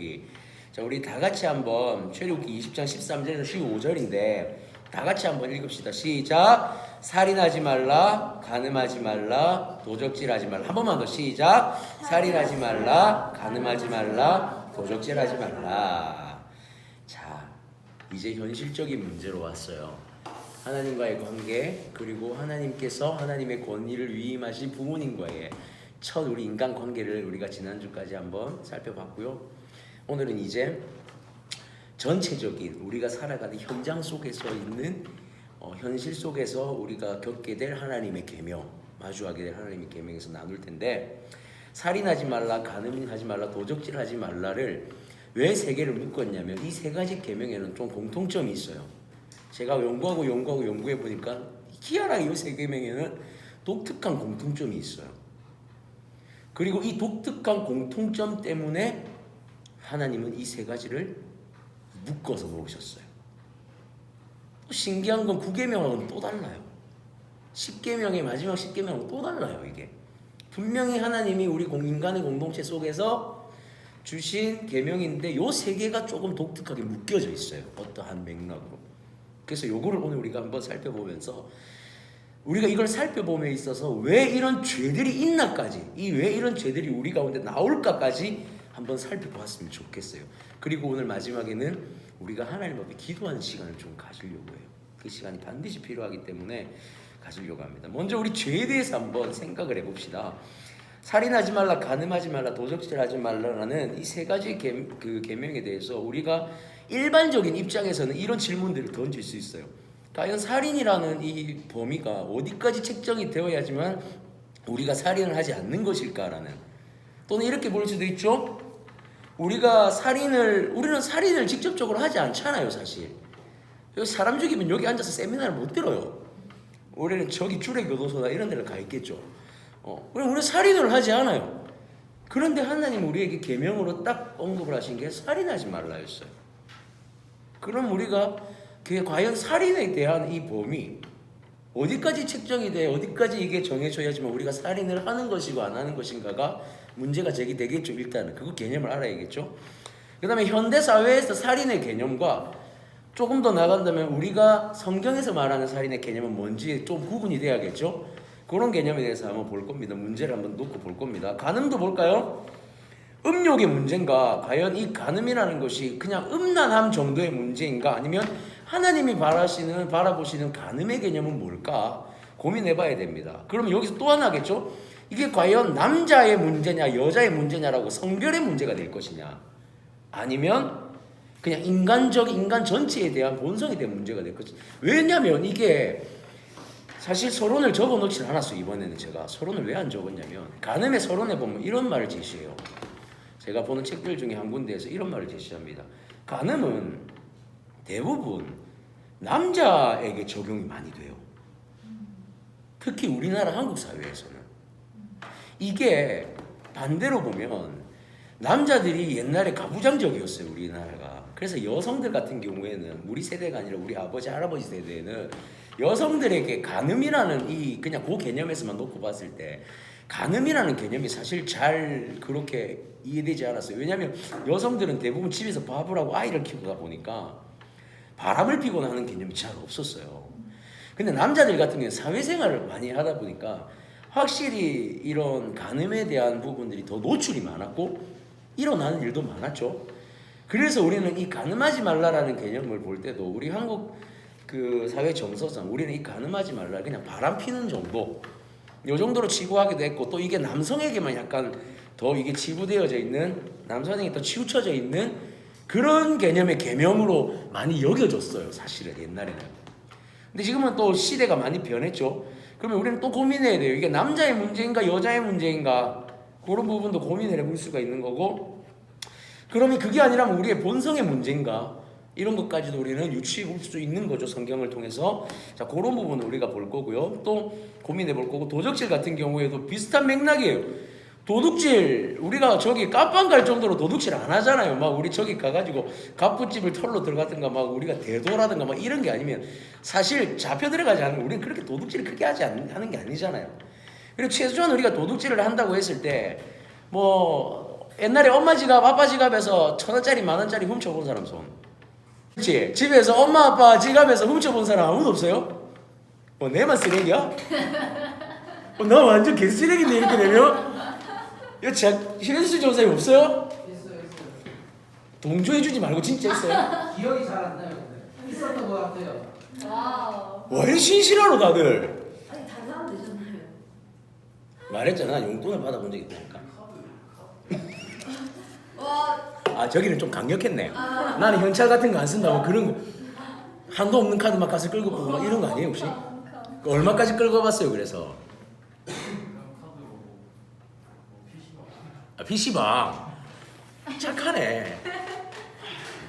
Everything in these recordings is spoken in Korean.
최애굽기. 자, 우리 다 같이 한번 출애굽기 20장 13절에서 15절인데 다 같이 한번 읽읍시다. 시작. 살인하지 말라, 간음하지 말라, 도적질하지 말라. 한 번만 더 시작. 살인하지 말라, 간음하지 말라, 도적질하지 말라. 자, 이제 현실적인 문제로 왔어요. 하나님과의 관계, 그리고 하나님께서 하나님의 권위를 위임하신 부모님과의 첫 우리 인간 관계를 우리가 지난주까지 한번 살펴봤고요. 오늘은 이제 전체적인 우리가 살아가는 현장 속에서 있는 현실 속에서 우리가 겪게 될 하나님의 계명, 마주하게 될 하나님의 계명에서 나눌 텐데, 살인하지 말라, 간음하지 말라, 도적질하지 말라를 왜 세 개를 묶었냐면 이 세 가지 계명에는 좀 공통점이 있어요. 제가 연구해 보니까 희한하게 이 세 계명에는 독특한 공통점이 있어요. 그리고 이 독특한 공통점 때문에 하나님은 이 세 가지를 묶어서 놓으셨어요. 또 신기한 건 9계명하고는 또 달라요. 10계명의 마지막 10계명은 또 달라요. 이게 분명히 하나님이 우리 인간의 공동체 속에서 주신 계명인데 요 세 개가 조금 독특하게 묶여져 있어요. 어떠한 맥락으로. 그래서 요거를 오늘 우리가 한번 살펴보면서 우리가 이걸 살펴봄에 있어서 왜 이런 죄들이 있나까지, 왜 이런 죄들이 우리 가운데 나올까까지 한번 살펴봤으면 좋겠어요. 그리고 오늘 마지막에는 우리가 하나님 앞에 기도하는 시간을 좀 가지려고 해요. 그 시간이 반드시 필요하기 때문에 가지려고 합니다. 먼저 우리 죄에 대해서 한번 생각을 해봅시다. 살인하지 말라, 간음하지 말라, 도적질하지 말라라는 이 세 가지 계명에 대해서 우리가 일반적인 입장에서는 이런 질문들을 던질 수 있어요. 과연 살인이라는 이 범위가 어디까지 책정이 되어야지만 우리가 살인을 하지 않는 것일까라는, 또는 이렇게 볼 수도 있죠. 우리는 살인을 직접적으로 하지 않잖아요. 사실 사람 죽이면 여기 앉아서 세미나를 못 들어요. 우리는 저기 주례교도소나 이런 데를 가 있겠죠. 우리는 살인을 하지 않아요. 그런데 하나님 우리에게 계명으로 딱 언급을 하신 게 살인하지 말라였어요. 그럼 우리가 그게 과연 살인에 대한 이 범위 어디까지 책정이 돼, 어디까지 이게 정해져야지만 우리가 살인을 하는 것이고 안 하는 것인가가 문제가 제기되겠죠. 일단은 그거 개념을 알아야겠죠. 그 다음에 현대사회에서 살인의 개념과 조금 더 나간다면 우리가 성경에서 말하는 살인의 개념은 뭔지 좀 구분이 돼야겠죠. 그런 개념에 대해서 한번 볼 겁니다. 문제를 한번 놓고 볼 겁니다. 간음도 볼까요? 음욕의 문제인가? 과연 이 간음이라는 것이 그냥 음란함 정도의 문제인가? 아니면 하나님이 바라보시는 간음의 개념은 뭘까? 고민해봐야 됩니다. 그러면 여기서 또 하나겠죠? 이게 과연 남자의 문제냐, 여자의 문제냐라고 성별의 문제가 될 것이냐? 아니면 그냥 인간 전체에 대한 본성에 대한 문제가 될 것이냐? 왜냐면 이게 사실 서론을 적어 놓질 않았어요. 이번에는 제가 서론을 왜 안 적었냐면 간음의 서론에 보면 이런 말을 제시해요. 제가 보는 책들 중에 한 군데에서 이런 말을 제시합니다. 간음은 대부분 남자에게 적용이 많이 돼요. 특히 우리나라 한국 사회에서는. 이게 반대로 보면 남자들이 옛날에 가부장적이었어요. 우리나라가. 그래서 여성들 같은 경우에는 우리 세대가 아니라 우리 아버지 할아버지 세대에는 여성들에게 간음이라는 그냥 그 개념에서만 놓고 봤을 때 간음이라는 개념이 사실 잘 그렇게 이해되지 않았어요. 왜냐하면 여성들은 대부분 집에서 밥을 하고 아이를 키우다 보니까 바람을 피거나 하는 개념이 잘 없었어요. 근데 남자들 같은 경우는 사회생활을 많이 하다 보니까 확실히 이런 간음에 대한 부분들이 더 노출이 많았고 일어나는 일도 많았죠. 그래서 우리는 이 간음하지 말라라는 개념을 볼 때도 우리 한국 그 사회 정서상 우리는 이 간음하지 말라 그냥 바람 피는 정도 요 정도로 치부하기도 했고, 또 이게 남성에게만 약간 더 이게 치부되어져 있는, 남성에게 더 치우쳐져 있는 그런 개념의 계명으로 많이 여겨졌어요. 사실은 옛날에는. 근데 지금은 또 시대가 많이 변했죠. 그러면 우리는 또 고민해야 돼요. 이게 남자의 문제인가 여자의 문제인가, 그런 부분도 고민을 해볼 수가 있는 거고, 그러면 그게 아니라면 우리의 본성의 문제인가, 이런 것까지도 우리는 유추해 볼 수 있는 거죠. 성경을 통해서. 자, 그런 부분을 우리가 볼 거고요. 또 고민해 볼 거고, 도적질 같은 경우에도 비슷한 맥락이에요. 도둑질, 우리가 저기 까빵 갈 정도로 도둑질 안 하잖아요. 막 우리 저기 가가지고 갑부집을 털러 들어가든가 막 우리가 대도라든가 막 이런 게 아니면 사실 잡혀 들어가지 않으면 우리는 그렇게 도둑질을 크게 하는 게 아니잖아요. 그리고 최소한 우리가 도둑질을 한다고 했을 때 뭐 옛날에 엄마 지갑, 아빠 지갑에서 1,000원짜리, 10,000원짜리 훔쳐본 사람 손. 그치? 집에서 엄마, 아빠 지갑에서 훔쳐본 사람 아무도 없어요? 내만 쓰레기야? 나 완전 개쓰레기인데, 이렇게 되면? 이거 신혜수 전사님 없어요? 있어요. 동조해주지 말고 진짜 있어요? 기억이 잘 안 나요. 근데. 있었던 것 같아요. 와우. 왜 신실하러 다들? 아니 다른 사람 되잖아요. 말했잖아, 용돈을 받아본 적이 있다니까. 와. 저기는 좀 강력했네. 나는 현찰 같은 거 안 쓴다고 그런 거. 한도 없는 카드 막 가서 끌고 보고 막 이런 거 아니에요, 혹시? 얼마까지 끌고 봤어요, 그래서? PC방. 착하네.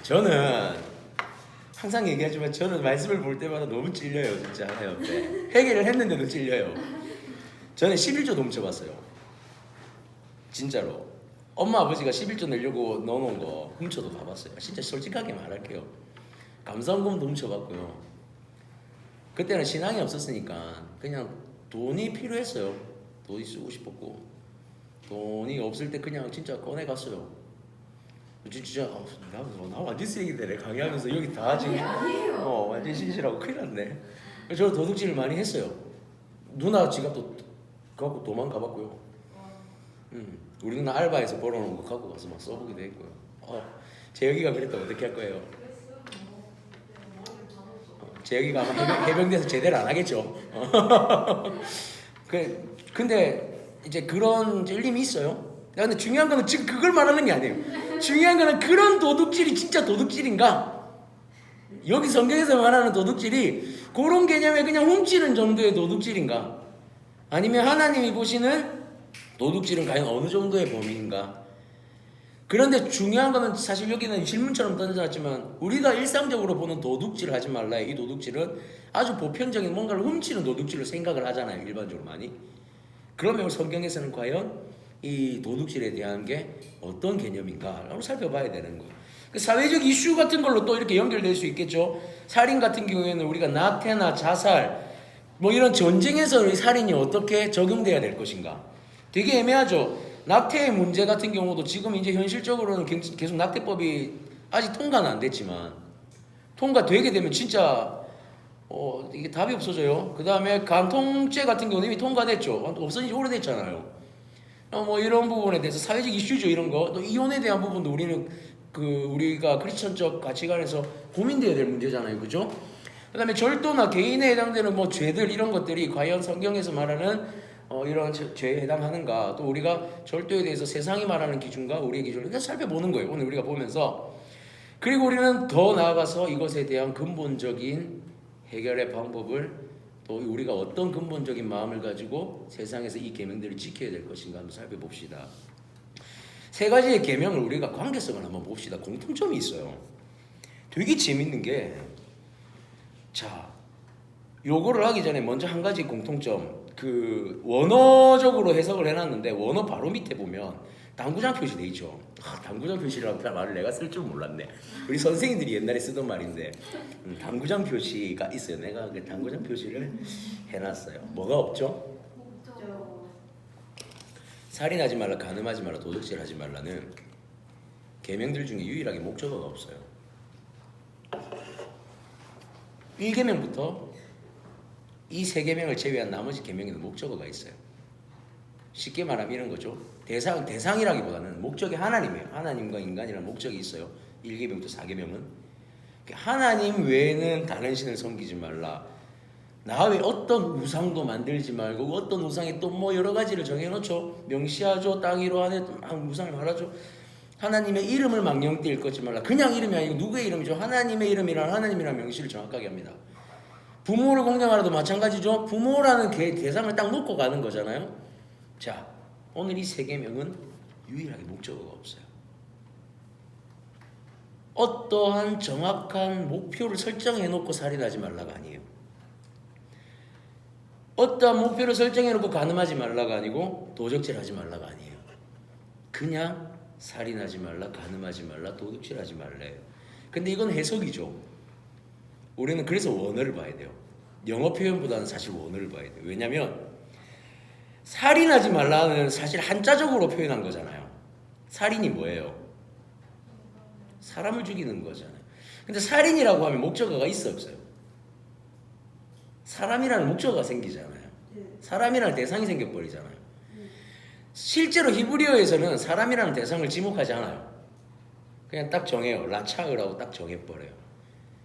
저는 항상 얘기하지만 저는 말씀을 볼 때마다 너무 찔려요, 진짜. 해요. 네. 해결을 했는데도 찔려요. 저는 11조 훔쳐봤어요. 진짜로. 엄마 아버지가 11조 내려고 넣어놓은 거 훔쳐도 가봤어요. 진짜 솔직하게 말할게요. 감사원금도 훔쳐봤고요. 그때는 신앙이 없었으니까 그냥 돈이 필요했어요. 돈이 쓰고 싶었고 돈이 없을 때 그냥 진짜 꺼내갔어요. 진짜 나 완전 쓰레기인데 내 강의하면서 여기 다 지금 아니에요. 완전 신실하고 큰일 났네. 저는 도둑질을 많이 했어요. 누나 지갑도 갖고 도망가봤고요. 우리 누나 알바에서 벌어놓은 거 갖고 가서 막 써보기도 했고요. 재혁이가 그랬다면 어떻게 할 거예요? 재혁이가 아마 해병대에서 제대로 안 하겠죠. 근데 이제 그런 찔림이 있어요. 근데 중요한 거는 지금 그걸 말하는 게 아니에요. 중요한 거는 그런 도둑질이 진짜 도둑질인가? 여기 성경에서 말하는 도둑질이 그런 개념에 그냥 훔치는 정도의 도둑질인가? 아니면 하나님이 보시는 도둑질은 과연 어느 정도의 범위인가? 그런데 중요한 거는 사실 여기는 질문처럼 던져놨지만 우리가 일상적으로 보는 도둑질 하지 말라의 이 도둑질은 아주 보편적인 뭔가를 훔치는 도둑질로 생각을 하잖아요, 일반적으로 많이. 그러면 성경에서는 과연 이 도둑질에 대한 게 어떤 개념인가라고 살펴봐야 되는 거예요. 사회적 이슈 같은 걸로 또 이렇게 연결될 수 있겠죠. 살인 같은 경우에는 우리가 낙태나 자살 뭐 이런 전쟁에서 살인이 어떻게 적용돼야 될 것인가 되게 애매하죠. 낙태의 문제 같은 경우도 지금 이제 현실적으로는 계속 낙태법이 아직 통과는 안 됐지만 통과되게 되면 진짜 이게 답이 없어져요. 그 다음에 간통죄 같은 경우는 이미 통과됐죠. 없어진 지 오래됐잖아요. 뭐 이런 부분에 대해서 사회적 이슈죠, 이런 거. 또 이혼에 대한 부분도 우리는 우리가 크리스천적 가치관에서 고민돼야 될 문제잖아요, 그죠? 그 다음에 절도나 개인에 해당되는 뭐 죄들 이런 것들이 과연 성경에서 말하는 이런 죄에 해당하는가, 또 우리가 절도에 대해서 세상이 말하는 기준과 우리의 기준을 계속 살펴보는 거예요, 오늘 우리가 보면서. 그리고 우리는 더 나아가서 이것에 대한 근본적인 해결의 방법을, 또 우리가 어떤 근본적인 마음을 가지고 세상에서 이 계명들을 지켜야 될 것인가 한번 살펴봅시다. 세 가지의 계명을 우리가 관계성을 한번 봅시다. 공통점이 있어요. 되게 재밌는 게, 자, 요거를 하기 전에 먼저 한 가지 공통점, 원어적으로 해석을 해놨는데 원어 바로 밑에 보면 당구장 표시 돼 있죠. 당구장 표시라는 말을 내가 쓸 줄 몰랐네. 우리 선생님들이 옛날에 쓰던 말인데 당구장 표시가 있어요. 내가 그 당구장 표시를 해놨어요. 뭐가 없죠? 살인하지 말라, 간음하지 말라, 도둑질하지 말라는 계명들 중에 유일하게 목적어가 없어요. 1계명부터 이 세 계명을 제외한 나머지 계명에는 목적어가 있어요. 쉽게 말하면 이런 거죠. 대상이라기보다는 목적이 하나님이에요. 하나님과 인간이라는 목적이 있어요. 1계명부터 4계명은 하나님 외에는 다른 신을 섬기지 말라. 나 외에 어떤 우상도 만들지 말고, 어떤 우상에 또 뭐 여러 가지를 정해놓죠. 명시하죠. 땅 위로 안에 우상을 말하죠. 하나님의 이름을 망령 띄일 것지 말라. 그냥 이름이 아니고 누구의 이름이죠? 하나님의 이름이란 하나님이라는 명시를 정확하게 합니다. 부모를 공경하라도 마찬가지죠. 부모라는 대상을 딱 놓고 가는 거잖아요. 자, 오늘 이 세 계명은 유일하게 목적어가 없어요. 어떠한 정확한 목표를 설정해놓고 살인하지 말라가 아니에요. 어떠한 목표를 설정해놓고 간음하지 말라가 아니고 도적질하지 말라가 아니에요. 그냥 살인하지 말라, 간음하지 말라, 도둑질하지 말래요. 근데 이건 해석이죠. 우리는 그래서 원어를 봐야 돼요. 영어 표현보다는 사실 원어를 봐야 돼요. 왜냐하면 살인하지 말라는 사실 한자적으로 표현한 거잖아요. 살인이 뭐예요? 사람을 죽이는 거잖아요. 근데 살인이라고 하면 목적어가 있어 없어요? 사람이라는 목적어가 생기잖아요. 사람이라는 대상이 생겨버리잖아요. 실제로 히브리어에서는 사람이라는 대상을 지목하지 않아요. 그냥 딱 정해요. 라차으라고 딱 정해버려요.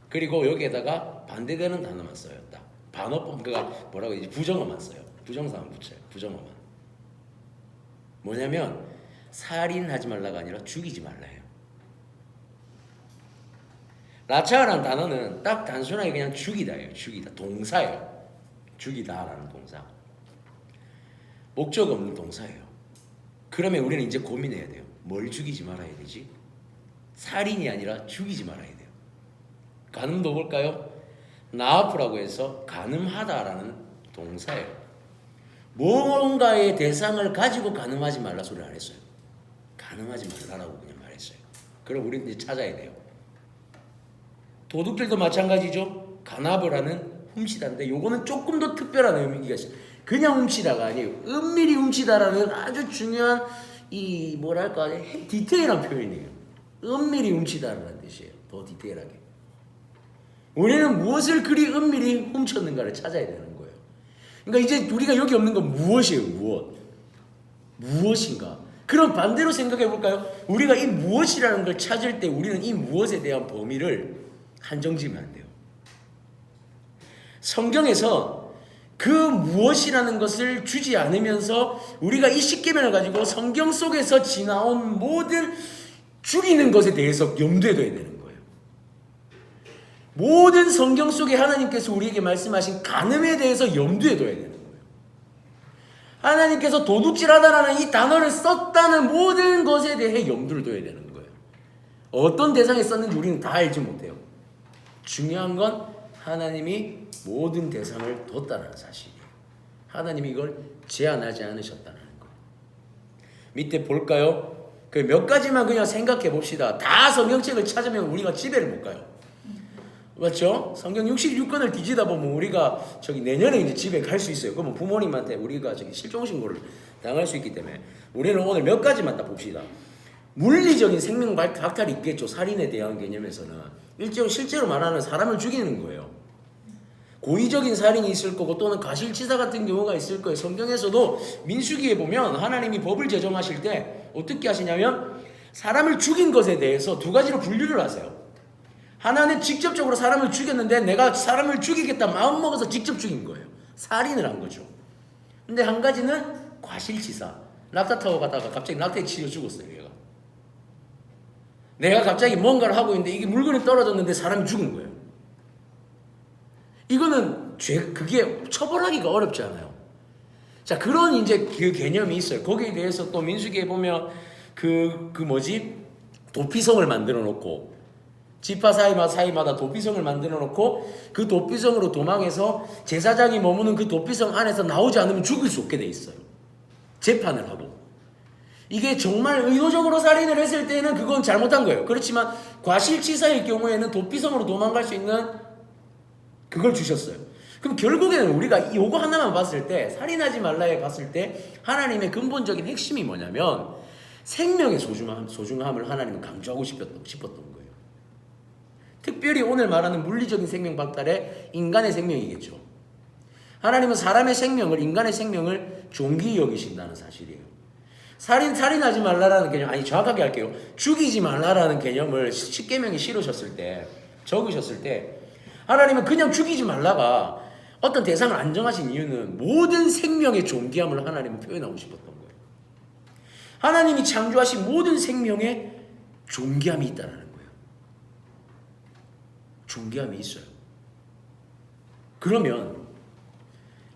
그리고 여기에다가 반대되는 단어만 써요. 딱 반어법, 그가 뭐라고 해야지, 부정어만 써요. 부정사만 붙여요. 부정어만. 뭐냐면 살인하지 말라가 아니라 죽이지 말라예요. 라차라는 단어는 딱 단순하게 그냥 죽이다예요. 죽이다. 동사예요. 죽이다라는 동사. 목적 없는 동사예요. 그러면 우리는 이제 고민해야 돼요. 뭘 죽이지 말아야 되지? 살인이 아니라 죽이지 말아야 돼요. 간음도 볼까요? 나아프라고 해서 간음하다라는 동사예요. 뭔가의 대상을 가지고 간음하지 말라 소리를 안 했어요. 간음하지 말라라고 그냥 말했어요. 그럼 우리는 이제 찾아야 돼요. 도둑들도 마찬가지죠. 간압을 하는 훔치다인데 요거는 조금 더 특별한 의미가 있어요. 그냥 훔치다가 아니에요. 은밀히 훔치다라는 아주 중요한 이 뭐랄까 디테일한 표현이에요. 은밀히 훔치다라는 뜻이에요. 더 디테일하게. 우리는 무엇을 그리 은밀히 훔쳤는가를 찾아야 되는 거예요. 그러니까 이제 우리가 여기 없는 건 무엇이에요? 무엇인가? 그럼 반대로 생각해 볼까요? 우리가 이 무엇이라는 걸 찾을 때 우리는 이 무엇에 대한 범위를 한정지으면 안 돼요. 성경에서 그 무엇이라는 것을 주지 않으면서 우리가 이 십계명을 가지고 성경 속에서 지나온 모든 죽이는 것에 대해서 염두에 둬야 되는 거예요. 모든 성경 속에 하나님께서 우리에게 말씀하신 간음에 대해서 염두에 둬야 되는 거예요. 하나님께서 도둑질하다라는 이 단어를 썼다는 모든 것에 대해 염두를 둬야 되는 거예요. 어떤 대상에 썼는지 우리는 다 알지 못해요. 중요한 건 하나님이 모든 대상을 뒀다는 사실이에요. 하나님이 이걸 제한하지 않으셨다는 거예요. 밑에 볼까요? 그 몇 가지만 그냥 생각해 봅시다. 다 성경책을 찾으면 우리가 집에를 못 가요. 맞죠? 성경 66권을 뒤지다 보면 우리가 내년에 이제 집에 갈 수 있어요. 그러면 부모님한테 우리가 실종신고를 당할 수 있기 때문에 우리는 오늘 몇 가지만 딱 봅시다. 물리적인 생명 박탈이 있겠죠. 살인에 대한 개념에서는. 실제로 말하는 사람을 죽이는 거예요. 고의적인 살인이 있을 거고 또는 가실치사 같은 경우가 있을 거예요. 성경에서도 민수기에 보면 하나님이 법을 제정하실 때 어떻게 하시냐면 사람을 죽인 것에 대해서 두 가지로 분류를 하세요. 하나는 직접적으로 사람을 죽였는데 내가 사람을 죽이겠다 마음먹어서 직접 죽인 거예요. 살인을 한 거죠. 근데 한 가지는 과실치사. 낙타 타고 가다가 갑자기 낙타에 치여 죽었어요. 내가 갑자기 뭔가를 하고 있는데 이게 물건이 떨어졌는데 사람이 죽은 거예요. 이거는 그게 처벌하기가 어렵지 않아요. 자, 그런 이제 그 개념이 있어요. 거기에 대해서 또 민수기에 보면 도피성을 만들어 놓고 지파 사이마다 도피성을 만들어 놓고 그 도피성으로 도망해서 제사장이 머무는 그 도피성 안에서 나오지 않으면 죽일 수 없게 돼 있어요. 재판을 하고. 이게 정말 의도적으로 살인을 했을 때는 그건 잘못한 거예요. 그렇지만 과실치사일 경우에는 도피성으로 도망갈 수 있는 그걸 주셨어요. 그럼 결국에는 우리가 요거 하나만 봤을 때, 살인하지 말라에 봤을 때 하나님의 근본적인 핵심이 뭐냐면 생명의 소중함을 하나님은 강조하고 싶었던 거예요. 특별히 오늘 말하는 물리적인 생명 박탈에 인간의 생명이겠죠. 하나님은 사람의 생명을, 인간의 생명을 존귀히 여기신다는 사실이에요. 살인하지 말라라는 개념, 정확하게 할게요. 죽이지 말라라는 개념을 십계명에 실으셨을 때, 적으셨을 때 하나님은 그냥 죽이지 말라가 어떤 대상을 안 정하신 이유는 모든 생명의 존귀함을 하나님은 표현하고 싶었던 거예요. 하나님이 창조하신 모든 생명에 존귀함이 있다는 거예요. 존귀함이 있어요. 그러면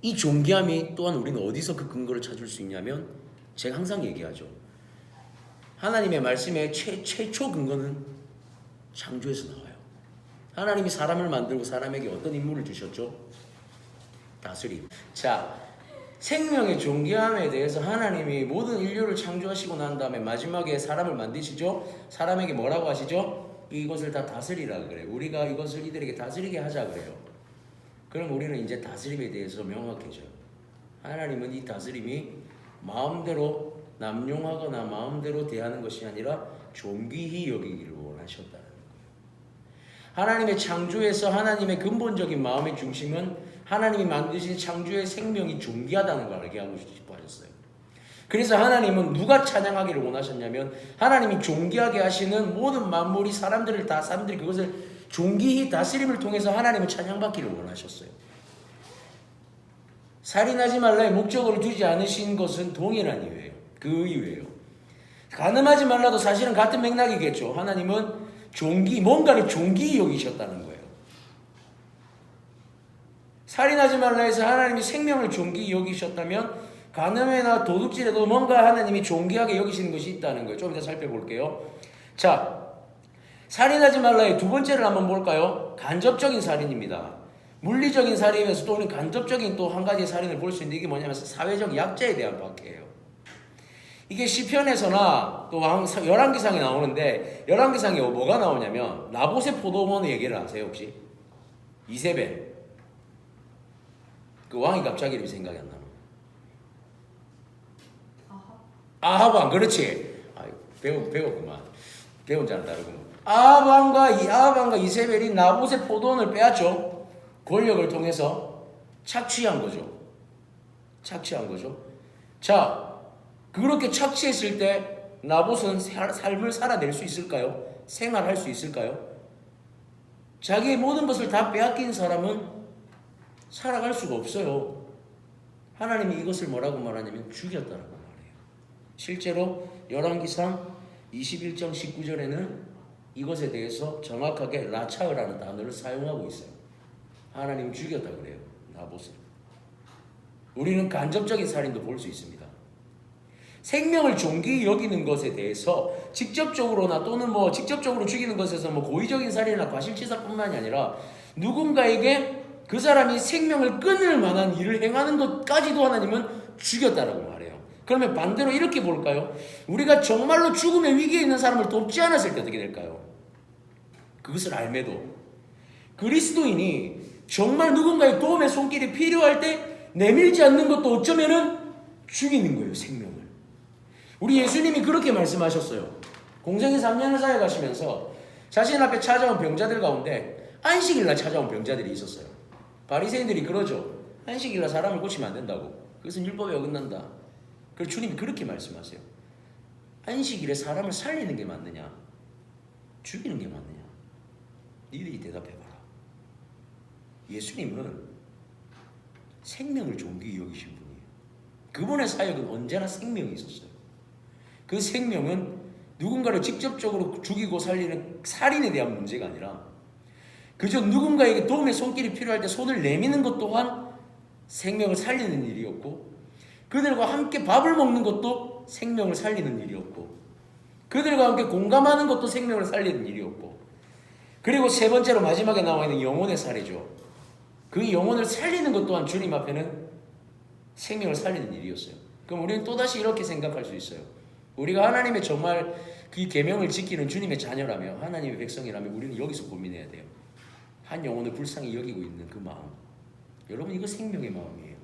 이 존귀함이 또한 우리는 어디서 그 근거를 찾을 수 있냐면 제가 항상 얘기하죠. 하나님의 말씀의 최초 근거는 창조에서 나와요. 하나님이 사람을 만들고 사람에게 어떤 임무를 주셨죠? 다스림. 자, 생명의 존귀함에 대해서 하나님이 모든 인류를 창조하시고 난 다음에 마지막에 사람을 만드시죠? 사람에게 뭐라고 하시죠? 이것을 다 다스리라 그래요. 우리가 이것을 이들에게 다스리게 하자 그래요. 그럼 우리는 이제 다스림에 대해서 명확해져요. 하나님은 이 다스림이 마음대로 남용하거나 마음대로 대하는 것이 아니라 존귀히 여기기를 원하셨다는 거예요. 하나님의 창조에서 하나님의 근본적인 마음의 중심은 하나님이 만드신 창조의 생명이 존귀하다는 걸 알게 하고 싶어 하셨어요. 그래서 하나님은 누가 찬양하기를 원하셨냐면 하나님이 존귀하게 하시는 모든 만물이 사람들이 그것을 존귀히 다스림을 통해서 하나님을 찬양받기를 원하셨어요. 살인하지 말라의 목적으로 두지 않으신 것은 동일한 이유예요. 그 이유예요. 간음하지 말라도 사실은 같은 맥락이겠죠. 하나님은 뭔가를 존귀히 여기셨다는 거예요. 살인하지 말라 해서 하나님이 생명을 존귀히 여기셨다면 간음이나 도둑질에도 뭔가 하나님이 존귀하게 여기시는 것이 있다는 거예요. 좀 이따 살펴볼게요. 자, 살인하지 말라의 두 번째를 한번 볼까요? 간접적인 살인입니다. 물리적인 살인에서 또 우리 간접적인 또 한 가지 살인을 볼 수 있는데 이게 뭐냐면 사회적 약자에 대한 박해예요. 이게 시편에서나 또 열왕기상에 나오는데 열왕기상에 뭐가 나오냐면 나봇의 포도원의 얘기를 아세요 혹시? 이세벨 그 왕이 갑자기 이름이 생각이 안 나요. 아합 왕 그렇지. 배웠구만. 배운 자는 다르구만. 아합 왕과 이세벨이 나봇의 포도원을 빼앗죠. 권력을 통해서 착취한 거죠. 자, 그렇게 착취했을 때 나봇은 삶을 살아낼 수 있을까요? 생활할 수 있을까요? 자기의 모든 것을 다 빼앗긴 사람은 살아갈 수가 없어요. 하나님이 이것을 뭐라고 말하냐면 죽였다라고 말해요. 실제로 열왕기상 21장 19절에는 이것에 대해서 정확하게 라차흐라는 단어를 사용하고 있어요. 하나님 죽였다 그래요. 나봇을. 우리는 간접적인 살인도 볼 수 있습니다. 생명을 존귀히 여기는 것에 대해서 직접적으로나 또는 직접적으로 죽이는 것에서 고의적인 살인이나 과실치사뿐만이 아니라 누군가에게 그 사람이 생명을 끊을 만한 일을 행하는 것까지도 하나님은 죽였다라고 말해요. 그러면 반대로 이렇게 볼까요? 우리가 정말로 죽음의 위기에 있는 사람을 돕지 않았을 때 어떻게 될까요? 그것을 알매도 그리스도인이 정말 누군가의 도움의 손길이 필요할 때 내밀지 않는 것도 어쩌면은 죽이는 거예요. 생명을. 우리 예수님이 그렇게 말씀하셨어요. 공생의 3년을 사역하시면서 자신 앞에 찾아온 병자들 가운데 안식일날 찾아온 병자들이 있었어요. 바리새인들이 그러죠. 안식일날 사람을 고치면 안 된다고. 그것은 율법에 어긋난다. 그래서 주님이 그렇게 말씀하세요. 안식일에 사람을 살리는 게 맞느냐? 죽이는 게 맞느냐? 니들이 대답해봐라. 예수님은 생명을 존귀히 여기신 분이에요. 그분의 사역은 언제나 생명이 있었어요. 그 생명은 누군가를 직접적으로 죽이고 살리는 살인에 대한 문제가 아니라 그저 누군가에게 도움의 손길이 필요할 때 손을 내미는 것 또한 생명을 살리는 일이었고 그들과 함께 밥을 먹는 것도 생명을 살리는 일이었고 그들과 함께 공감하는 것도 생명을 살리는 일이었고 그리고 세 번째로 마지막에 나와 있는 영혼의 살이죠. 그 영혼을 살리는 것 또한 주님 앞에는 생명을 살리는 일이었어요. 그럼 우리는 또다시 이렇게 생각할 수 있어요. 우리가 하나님의 정말 그 계명을 지키는 주님의 자녀라며 하나님의 백성이라면 우리는 여기서 고민해야 돼요. 한 영혼을 불쌍히 여기고 있는 그 마음. 여러분 이거 생명의 마음이에요.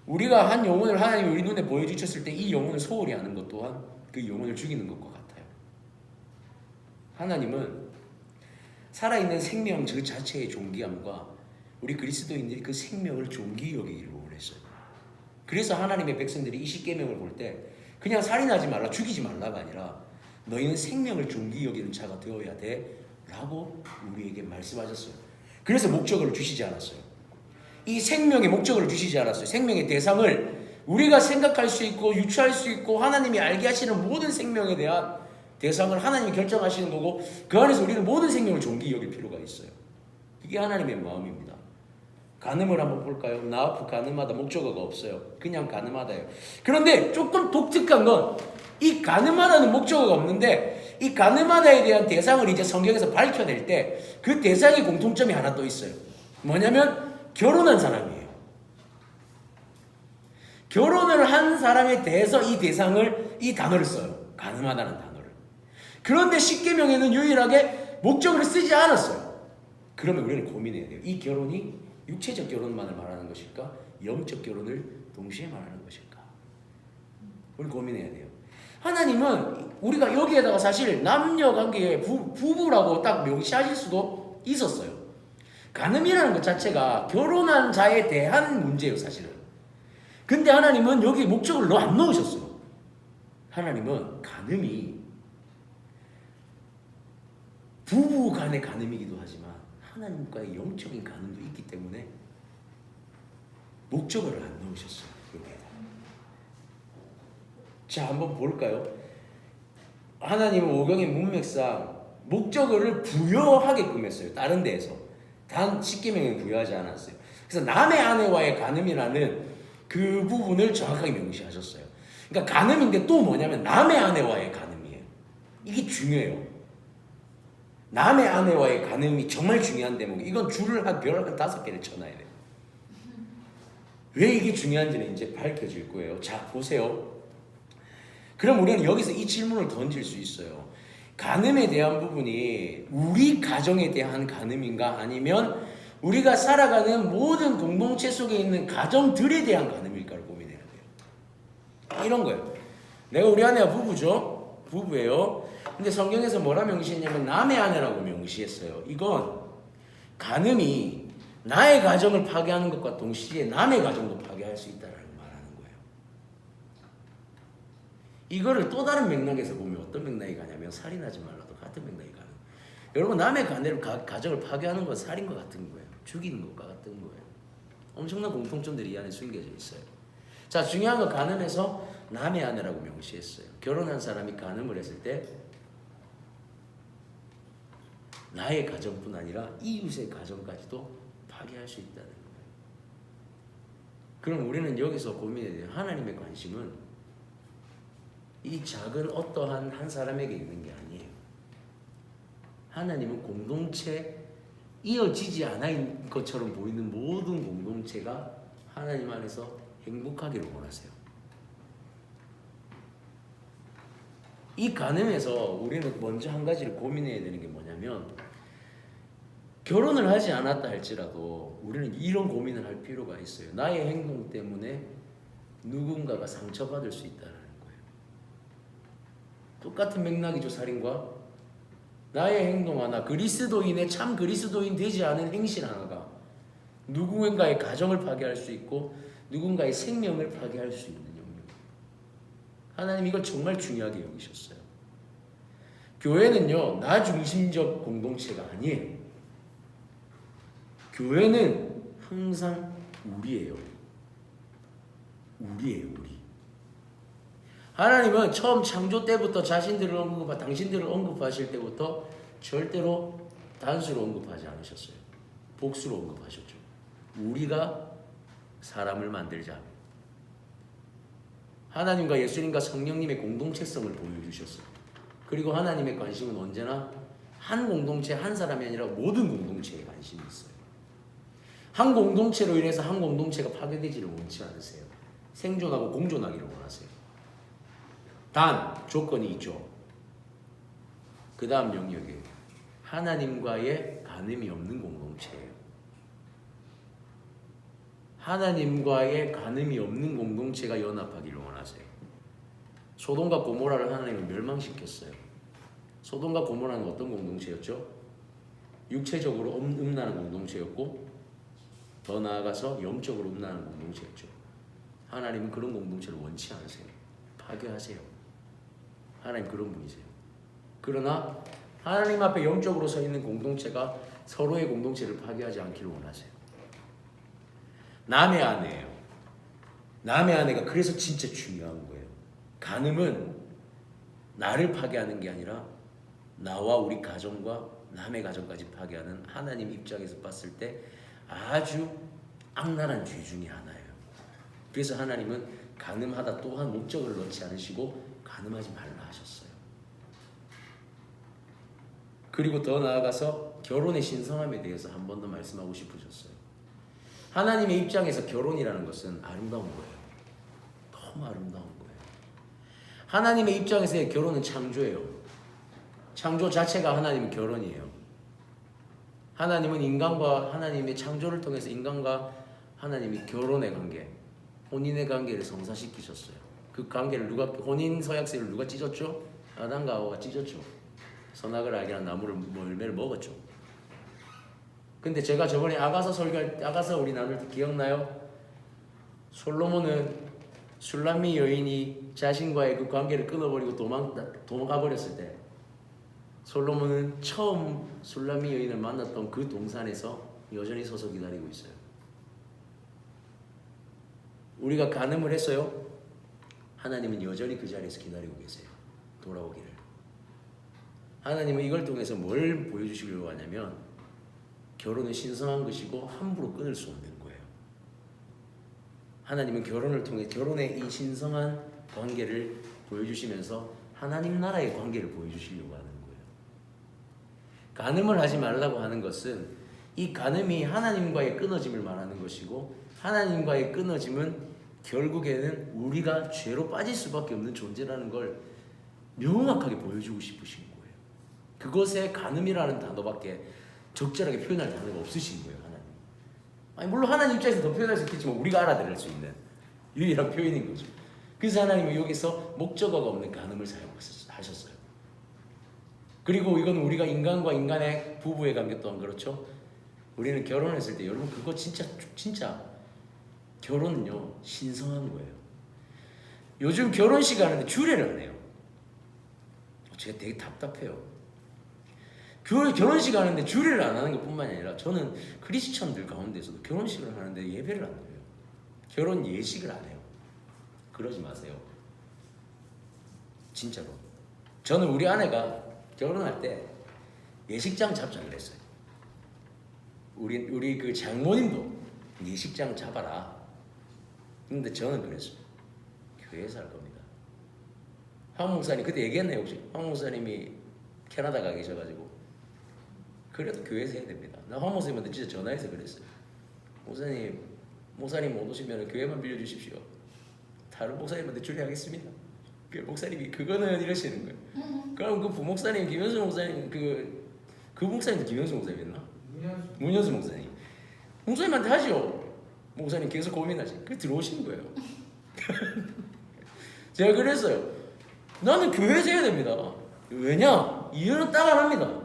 우리가 한 영혼을 하나님이 우리 눈에 보여주셨을 때 이 영혼을 소홀히 하는 것 또한 그 영혼을 죽이는 것과 같아요. 하나님은 살아있는 생명 그 자체의 존귀함과 우리 그리스도인들이 그 생명을 존귀히 여기기를 원했어요. 그래서 하나님의 백성들이 이 십계명을 볼 때 그냥 살인하지 말라, 죽이지 말라가 아니라 너희는 생명을 존귀히 여기는 자가 되어야 돼 라고 우리에게 말씀하셨어요. 그래서 목적을 주시지 않았어요. 이 생명의 목적을 주시지 않았어요. 생명의 대상을 우리가 생각할 수 있고 유추할 수 있고 하나님이 알게 하시는 모든 생명에 대한 대상을 하나님이 결정하시는 거고 그 안에서 우리는 모든 생명을 존귀히 여길 필요가 있어요. 이게 하나님의 마음입니다. 간음을 한번 볼까요? 나아프 간음하다 목적어가 없어요. 그냥 간음하다예요. 그런데 조금 독특한 건 이 간음하다는 목적어가 없는데 이 간음하다에 대한 대상을 이제 성경에서 밝혀낼 때 그 대상의 공통점이 하나 또 있어요. 뭐냐면 결혼한 사람이에요. 결혼을 한 사람에 대해서 이 대상을 이 단어를 써요. 간음하다는 단어를. 그런데 십계명에는 유일하게 목적어를 쓰지 않았어요. 그러면 우리는 고민해야 돼요. 이 결혼이 육체적 결혼만을 말하는 것일까? 영적 결혼을 동시에 말하는 것일까? 우리 고민해야 돼요. 하나님은 우리가 여기에다가 사실 남녀 관계에 부부라고 딱 명시하실 수도 있었어요. 간음이라는 것 자체가 결혼한 자에 대한 문제예요, 사실은. 근데 하나님은 여기 목적을 안 넣으셨어요. 하나님은 간음이 부부 간의 간음이기도 하지만 하나님과의 영적인 간음도 있기 때문에 목적을 안 넣으셨어요. 여기에다. 자, 한번 볼까요? 하나님은 오경의 문맥상 목적어를 부여하게끔 했어요. 다른 데에서. 단 10계명은 부여하지 않았어요. 그래서 남의 아내와의 간음이라는 그 부분을 정확하게 명시하셨어요. 그러니까 간음인데 또 뭐냐면 남의 아내와의 간음이에요. 이게 중요해요. 남의 아내와의 간음이 정말 중요한 대목이에요. 이건 줄을 한 별 한 5개를 쳐놔야 돼요. 왜 이게 중요한지는 이제 밝혀질 거예요. 자, 보세요. 그럼 우리는 여기서 이 질문을 던질 수 있어요. 간음에 대한 부분이 우리 가정에 대한 간음인가 아니면 우리가 살아가는 모든 공동체 속에 있는 가정들에 대한 간음일까를 고민해야 돼요. 이런 거예요. 내가 우리 아내가 부부죠. 부부예요. 근데 성경에서 뭐라 명시했냐면 남의 아내라고 명시했어요. 이건 간음이 나의 가정을 파괴하는 것과 동시에 남의 가정도 파괴할 수 있다는 말하는 거예요. 이거를 또 다른 맥락에서 보면 어떤 맥락이 가냐면 살인하지 말라도 같은 맥락이 가는 거예요. 여러분 남의 가정을 파괴하는 건 살인과 같은 거예요. 죽이는 것과 같은 거예요. 엄청난 공통점들이 이 안에 숨겨져 있어요. 자, 중요한 건 간음에서 남의 아내라고 명시했어요. 결혼한 사람이 간음을 했을 때 나의 가정뿐 아니라 이웃의 가정까지도 파괴할 수 있다는 거예요. 그럼 우리는 여기서 고민해야 돼요. 하나님의 관심은 이 작은 어떠한 한 사람에게 있는 게 아니에요. 하나님은 공동체 이어지지 않은 것처럼 보이는 모든 공동체가 하나님 안에서 행복하기를 원하세요. 이 간음에서 우리는 먼저 한 가지를 고민해야 되는 게 뭐냐면 결혼을 하지 않았다 할지라도 우리는 이런 고민을 할 필요가 있어요. 나의 행동 때문에 누군가가 상처받을 수 있다는 거예요. 똑같은 맥락이죠, 살인과. 나의 행동 하나, 그리스도인의 참 그리스도인 되지 않은 행실 하나가 누군가의 가정을 파괴할 수 있고 누군가의 생명을 파괴할 수 있는 영역. 하나님 이걸 정말 중요하게 여기셨어요. 교회는요, 나 중심적 공동체가 아니에요. 교회는 항상 우리예요. 우리예요, 우리. 하나님은 처음 창조 때부터 당신들을 언급하실 때부터 절대로 단수로 언급하지 않으셨어요. 복수로 언급하셨죠. 우리가 사람을 만들자. 하나님과 예수님과 성령님의 공동체성을 보여주셨어요. 그리고 하나님의 관심은 언제나 한 공동체, 한 사람이 아니라 모든 공동체에 관심이 있어요. 한 공동체로 인해서 한 공동체가 파괴되지를 원치 않으세요. 생존하고 공존하기를 원하세요. 단 조건이 있죠. 그 다음 영역이 하나님과의 간음이 없는 공동체예요. 하나님과의 간음이 없는 공동체가 연합하기를 원하세요. 소돔과 고모라를 하나님은 멸망시켰어요. 소돔과 고모라는 어떤 공동체였죠? 육체적으로 음란한 공동체였고 더 나아가서 영적으로 음란한 공동체였죠. 하나님은 그런 공동체를 원치 않으세요. 파괴하세요. 하나님 그런 분이세요. 그러나 하나님 앞에 영적으로 서 있는 공동체가 서로의 공동체를 파괴하지 않기를 원하세요. 남의 아내예요. 남의 아내가 그래서 진짜 중요한 거예요. 간음은 나를 파괴하는 게 아니라 나와 우리 가정과 남의 가정까지 파괴하는 하나님 입장에서 봤을 때 아주 악랄한 죄 중에 하나예요. 그래서 하나님은 간음하다 또한 목적을 넣지 않으시고 간음하지 말라 하셨어요. 그리고 더 나아가서 결혼의 신성함에 대해서 한 번 더 말씀하고 싶으셨어요. 하나님의 입장에서 결혼이라는 것은 아름다운 거예요. 너무 아름다운 거예요. 하나님의 입장에서의 결혼은 창조예요. 창조 자체가 하나님의 결혼이에요. 하나님은 인간과 하나님의 창조를 통해서 인간과 하나님이 결혼의 관계, 혼인의 관계를 성사시키셨어요. 그 관계를 누가 혼인 서약서를 누가 찢었죠? 아담과 하와가 찢었죠. 선악을 알게 한 나무를 열매를 먹었죠. 근데 제가 저번에 아가서 우리 나눌 때 기억나요? 솔로몬은 술람미 여인이 자신과의 그 관계를 끊어버리고 도망가 버렸을 때 솔로몬은 처음 술람미 여인을 만났던 그 동산에서 여전히 서서 기다리고 있어요. 우리가 간음을 했어요. 하나님은 여전히 그 자리에서 기다리고 계세요. 돌아오기를. 하나님은 이걸 통해서 뭘 보여주시려고 하냐면 결혼은 신성한 것이고 함부로 끊을 수 없는 거예요. 하나님은 결혼을 통해 결혼의 이 신성한 관계를 보여주시면서 하나님 나라의 관계를 보여주시려고 하는 거예요. 간음을 하지 말라고 하는 것은 이 간음이 하나님과의 끊어짐을 말하는 것이고 하나님과의 끊어짐은 결국에는 우리가 죄로 빠질 수밖에 없는 존재라는 걸 명확하게 보여주고 싶으신 거예요. 그것에 간음이라는 단어밖에 적절하게 표현할 단어가 없으신 거예요. 하나님. 아니 물론 하나님 입장에서 더 표현할 수 있겠지만 우리가 알아들을 수 있는 유일한 표현인 거죠. 그래서 하나님은 여기서 목적어가 없는 간음을 사용하셨어요. 그리고 이건 우리가 인간과 인간의 부부의 관계 또한 그렇죠. 우리는 결혼했을 때 여러분 그거 진짜 결혼은요 신성한 거예요. 요즘 결혼식 하는데 주례를 안 해요. 제가 되게 답답해요. 결혼식 하는데 주례를 안 하는 것뿐만 아니라 저는 크리스천들 가운데서도 결혼식을 하는데 예배를 안 드려요. 결혼 예식을 안 해요. 그러지 마세요. 진짜로. 저는 우리 아내가 결혼할 때 예식장 잡자 그랬어요. 우리 그 장모님도 예식장 잡아라. 근데 저는 그랬어요. 교회에서 할 겁니다. 황 목사님 그때 얘기했나요 혹시? 황 목사님이 캐나다 가 계셔가지고 그래도 교회에서 해야 됩니다. 나 황 목사님한테 진짜 전화해서 그랬어요. 목사님 못 오시면 교회만 빌려주십시오. 다른 목사님한테 주례하겠습니다. 그 목사님이 그거는 이러시는 거예요. 그럼 그 부목사님 김현수 목사님 그 목사님도 김현수 목사님이었나? 문현수 목사님. 목사님한테 하죠. 목사님 계속 고민하지. 그래 들어오시는 거예요. 제가 그랬어요. 나는 교회에서 해야 됩니다. 왜냐? 이유는 딱 하나입니다.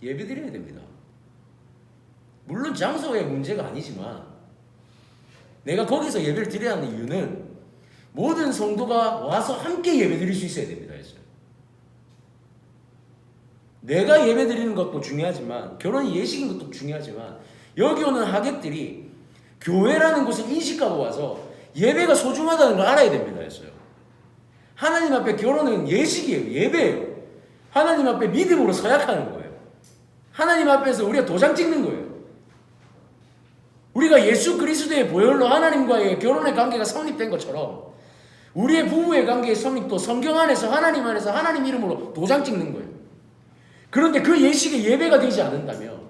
예배 드려야 됩니다. 물론 장소의 문제가 아니지만 내가 거기서 예배를 드려야 하는 이유는 모든 성도가 와서 함께 예배 드릴 수 있어야 됩니다. 했어요. 내가 예배 드리는 것도 중요하지만 결혼이 예식인 것도 중요하지만 여기 오는 하객들이 교회라는 곳을 인식하고 와서 예배가 소중하다는 걸 알아야 됩니다. 했어요. 하나님 앞에 결혼은 예식이에요. 예배예요. 하나님 앞에 믿음으로 서약하는 거예요. 하나님 앞에서 우리가 도장 찍는 거예요. 우리가 예수 그리스도의 보혈로 하나님과의 결혼의 관계가 성립된 것처럼 우리의 부부의 관계의 성립도 성경 안에서 하나님 안에서 하나님 이름으로 도장 찍는 거예요. 그런데 그 예식에 예배가 되지 않는다면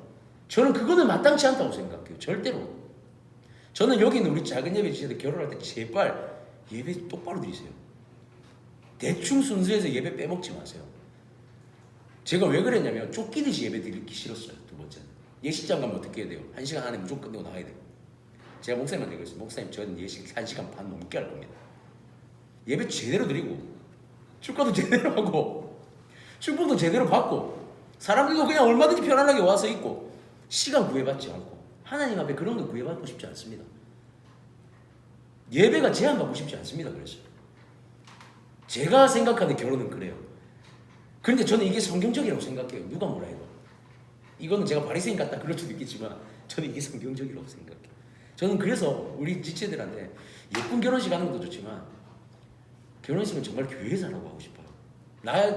저는 그거는 마땅치 않다고 생각해요. 절대로. 저는 여기 있는 우리 작은 예배 지체들 결혼할 때 제발 예배 똑바로 드리세요. 대충 순서에서 예배 빼먹지 마세요. 제가 왜 그랬냐면 쫓기듯이 예배 드리기 싫었어요. 두 번째는. 예식장 가면 어떻게 해야 돼요? 1시간 안에 무조건 끝내고 나가야 돼요. 제가 목사님한테 그랬어요. 목사님 저는 예식 1시간 반 넘게 할 겁니다. 예배 제대로 드리고 축가도 제대로 하고 축복도 제대로 받고 사람들도 그냥 얼마든지 편안하게 와서 있고 시간 구애받지 않고 하나님 앞에 그런 거 구애받고 싶지 않습니다. 예배가 제한받고 싶지 않습니다. 그랬어요. 제가 생각하는 결혼은 그래요. 그런데 저는 이게 성경적이라고 생각해요. 누가 뭐라 해도. 이거는 제가 바리새인 같다 그럴 수도 있겠지만 저는 이게 성경적이라고 생각해요. 저는 그래서 우리 지체들한테 예쁜 결혼식 하는 것도 좋지만 결혼식은 정말 교회에서 하라고 하고 싶어요.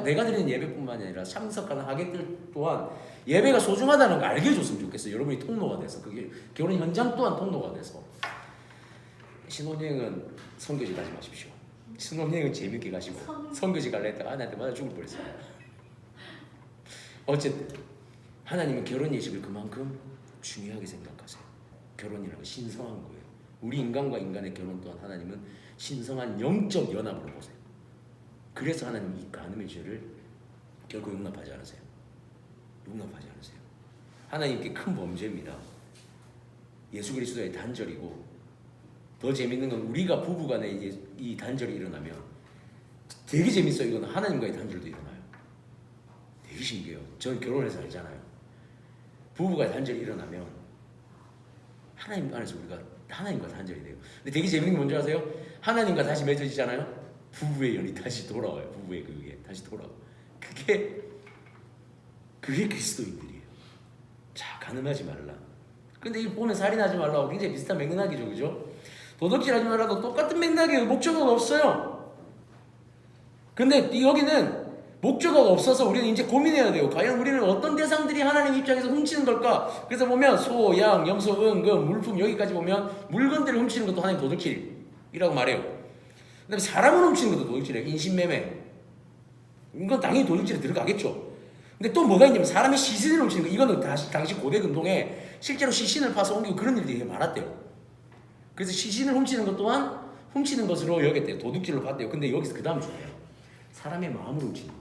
내가 드리는 예배뿐만 아니라 참석하는 하객들 또한 예배가 소중하다는 걸 알게 해줬으면 좋겠어요. 여러분이 통로가 돼서 그게 결혼 현장 또한 통로가 돼서 신혼여행은 선교지 가지 마십시오. 신혼여행은 재밌게 가시고 선교지 갈래 했다가 아내한테 맞아 죽을 뻔했어요. 어쨌든 하나님은 결혼 예식을 그만큼 중요하게 생각하세요. 결혼이라는 건 신성한 거예요. 우리 인간과 인간의 결혼 또한 하나님은 신성한 영적 연합으로 보세요. 그래서 하나님은 이 간음의 죄를 결코 용납하지 않으세요. 용납하지 않으세요. 하나님께 큰 범죄입니다. 예수 그리스도의 단절이고 더 재밌는 건 우리가 부부간에 이 단절이 일어나면 되게 재밌어요. 이거는 하나님과의 단절도 일어나요. 되게 신기해요. 저는 결혼해서 알잖아요. 부부가 단절이 일어나면 하나님 안에서 우리가 하나님과 단절이 돼요. 근데 되게 재밌는 게 뭔지 아세요? 하나님과 다시 맺어지잖아요. 부부의 연이 다시 돌아와요. 부부의 그게 다시 돌아와. 그게 그리스도인들이에요. 자, 가늠하지 말라. 근데 이 보면 살인하지 말라고 굉장히 비슷한 맥락이죠, 그죠? 도둑질하지 말라도 똑같은 맥락이에요. 목적어가 없어요. 근데 여기는 목적어가 없어서 우리는 이제 고민해야 돼요. 과연 우리는 어떤 대상들이 하나님 입장에서 훔치는 걸까? 그래서 보면 소, 양, 염소, 은, 금, 물품 여기까지 보면 물건들을 훔치는 것도 하나님 도둑질이라고 말해요. 그다음에 사람을 훔치는 것도 도둑질이에요. 인신매매. 이건 당연히 도둑질에 들어가겠죠. 근데 또 뭐가 있냐면 사람의 시신을 훔치는 거. 이거는 당시 고대 근동에 실제로 시신을 파서 옮기고 그런 일들이 되게 많았대요. 그래서 시신을 훔치는 것 또한 훔치는 것으로 여겼대요. 도둑질로 봤대요. 근데 여기서 그 다음 중요해요. 사람의 마음을 훔치는 거.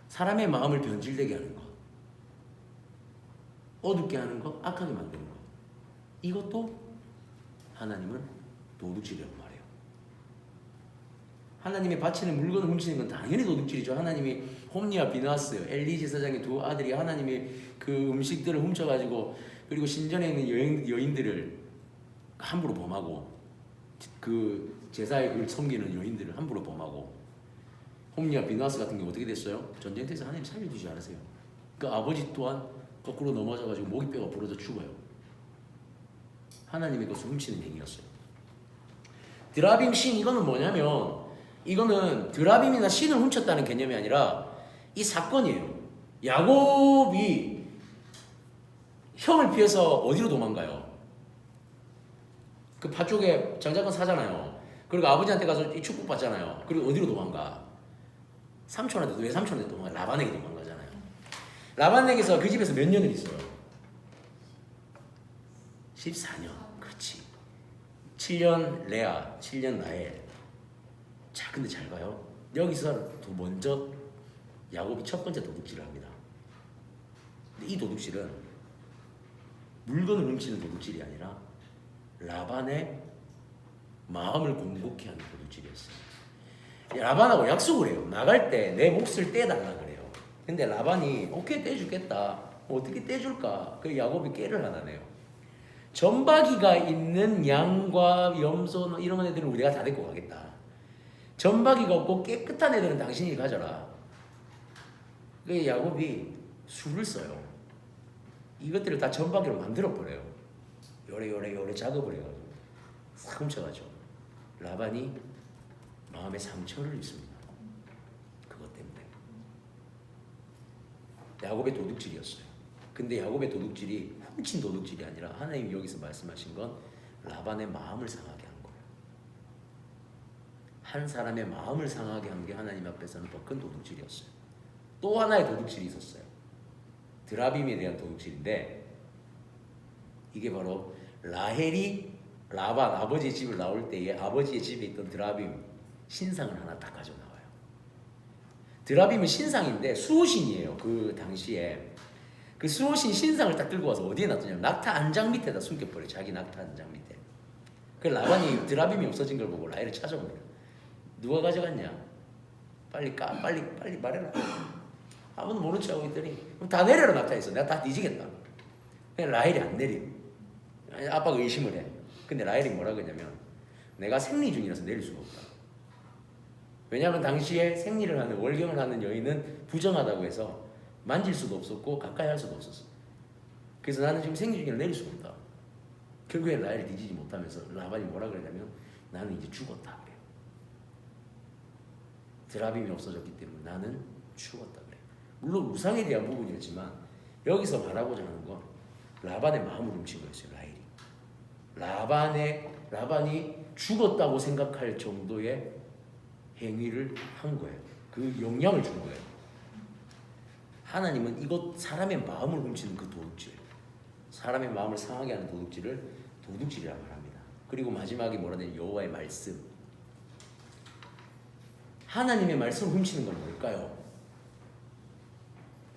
사람의 마음을 변질되게 하는 거. 어둡게 하는 거, 악하게 만드는 거. 이것도 하나님은 도둑질이라고 말해요. 하나님이 바치는 물건을 훔치는 건 당연히 도둑질이죠. 하나님이 홈리와 비나스, 엘리 제사장의 두 아들이 하나님이 그 음식들을 훔쳐가지고 그리고 신전에 있는 여인들을 함부로 범하고 그 제사의 그걸 섬기는 여인들을 함부로 범하고 홈리와 비나스 같은 경우 어떻게 됐어요? 전쟁터에서 하나님 살려주지 않으세요. 그 아버지 또한 거꾸로 넘어져가지고 목이뼈가 부러져 죽어요. 하나님의 것을 훔치는 행위였어요. 드라빔 신 이거는 뭐냐면 이거는 드라빔이나 신을 훔쳤다는 개념이 아니라 이 사건이에요. 야곱이 형을 피해서 어디로 도망가요? 그 밭쪽에 장작권 사잖아요. 그리고 아버지한테 가서 이 축복 받잖아요. 그리고 어디로 도망가? 삼촌한테, 왜 삼촌한테 도망가? 라반에게 도망가잖아요. 라반에게서 그 집에서 몇 년을 있어요? 14년. 그렇지. 7년 레아, 7년 라헬. 자, 근데 잘 봐요. 여기서 먼저 야곱이 첫 번째 도둑질을 합니다. 근데 이 도둑질은 물건을 훔치는 도둑질이 아니라 라반의 마음을 공격해 하는 도둑질이었어요. 라반하고 약속을 해요. 나갈 때 내 몫을 떼달라 그래요. 근데 라반이 오케이 떼주겠다. 어떻게 떼줄까? 그 야곱이 깨를 하나 내요. 점박이가 있는 양과 염소 이런 애들은 우리가 다 데리고 가겠다. 점박이가 없고 깨끗한 애들은 당신이 가져라. 그 야곱이 수를 써요. 이것들을 다 점박이로 만들어버려요. 요래 작업을 해가지고 싹 훔쳐가죠. 라반이 마음에 상처를 입습니다. 그것 때문에. 야곱의 도둑질이었어요. 근데 야곱의 도둑질이 훔친 도둑질이 아니라 하나님이 여기서 말씀하신 건 라반의 마음을 상하게 한 거예요. 한 사람의 마음을 상하게 한 게 하나님 앞에서는 더 큰 도둑질이었어요. 또 하나의 도둑질이 있었어요. 드라빔에 대한 도둑질인데 이게 바로 라헬이 라반 아버지의 집을 나올 때에 아버지의 집에 있던 드라빔 신상을 하나 딱 가져 나와요. 드라빔은 신상인데 수호신이에요. 그 당시에 그 수호신 신상을 딱 들고 와서 어디에 놔두냐면 낙타 안장 밑에다 숨겨버려요. 자기 낙타 안장 밑에. 그 라반이 드라빔이 없어진 걸 보고 라헬을 찾아옵니다. 누가 가져갔냐? 빨리 말해라. 아무도 모른 척하고 있더니 그럼 다 내려라 낙타에서. 내가 다 뒤지겠다. 그냥 라헬이 안 내려. 아빠가 의심을 해. 근데 라헬이 뭐라 그러냐면 내가 생리 중이라서 내릴 수가 없다. 왜냐하면 당시에 생리를 하는 월경을 하는 여인은 부정하다고 해서 만질 수도 없었고 가까이 할 수도 없었어. 그래서 나는 지금 생리 중이라 내릴 수가 없다. 결국엔 라헬이 뒤지지 못하면서 라반이 뭐라 그러냐면 나는 이제 죽었다 그래요. 드라빔이 없어졌기 때문에 나는 죽었다 그래요. 물론 우상에 대한 부분이었지만 여기서 말하고자 하는 건 라반의 마음을 훔친 거였어요. 라반이 죽었다고 생각할 정도의 행위를 한 거예요. 그 영향을 준 거예요. 하나님은 이것 사람의 마음을 훔치는 그 도둑질, 사람의 마음을 상하게 하는 도둑질을 도둑질이라고 말합니다. 그리고 마지막에 뭐라 되냐 여호와의 말씀. 하나님의 말씀을 훔치는 건 뭘까요?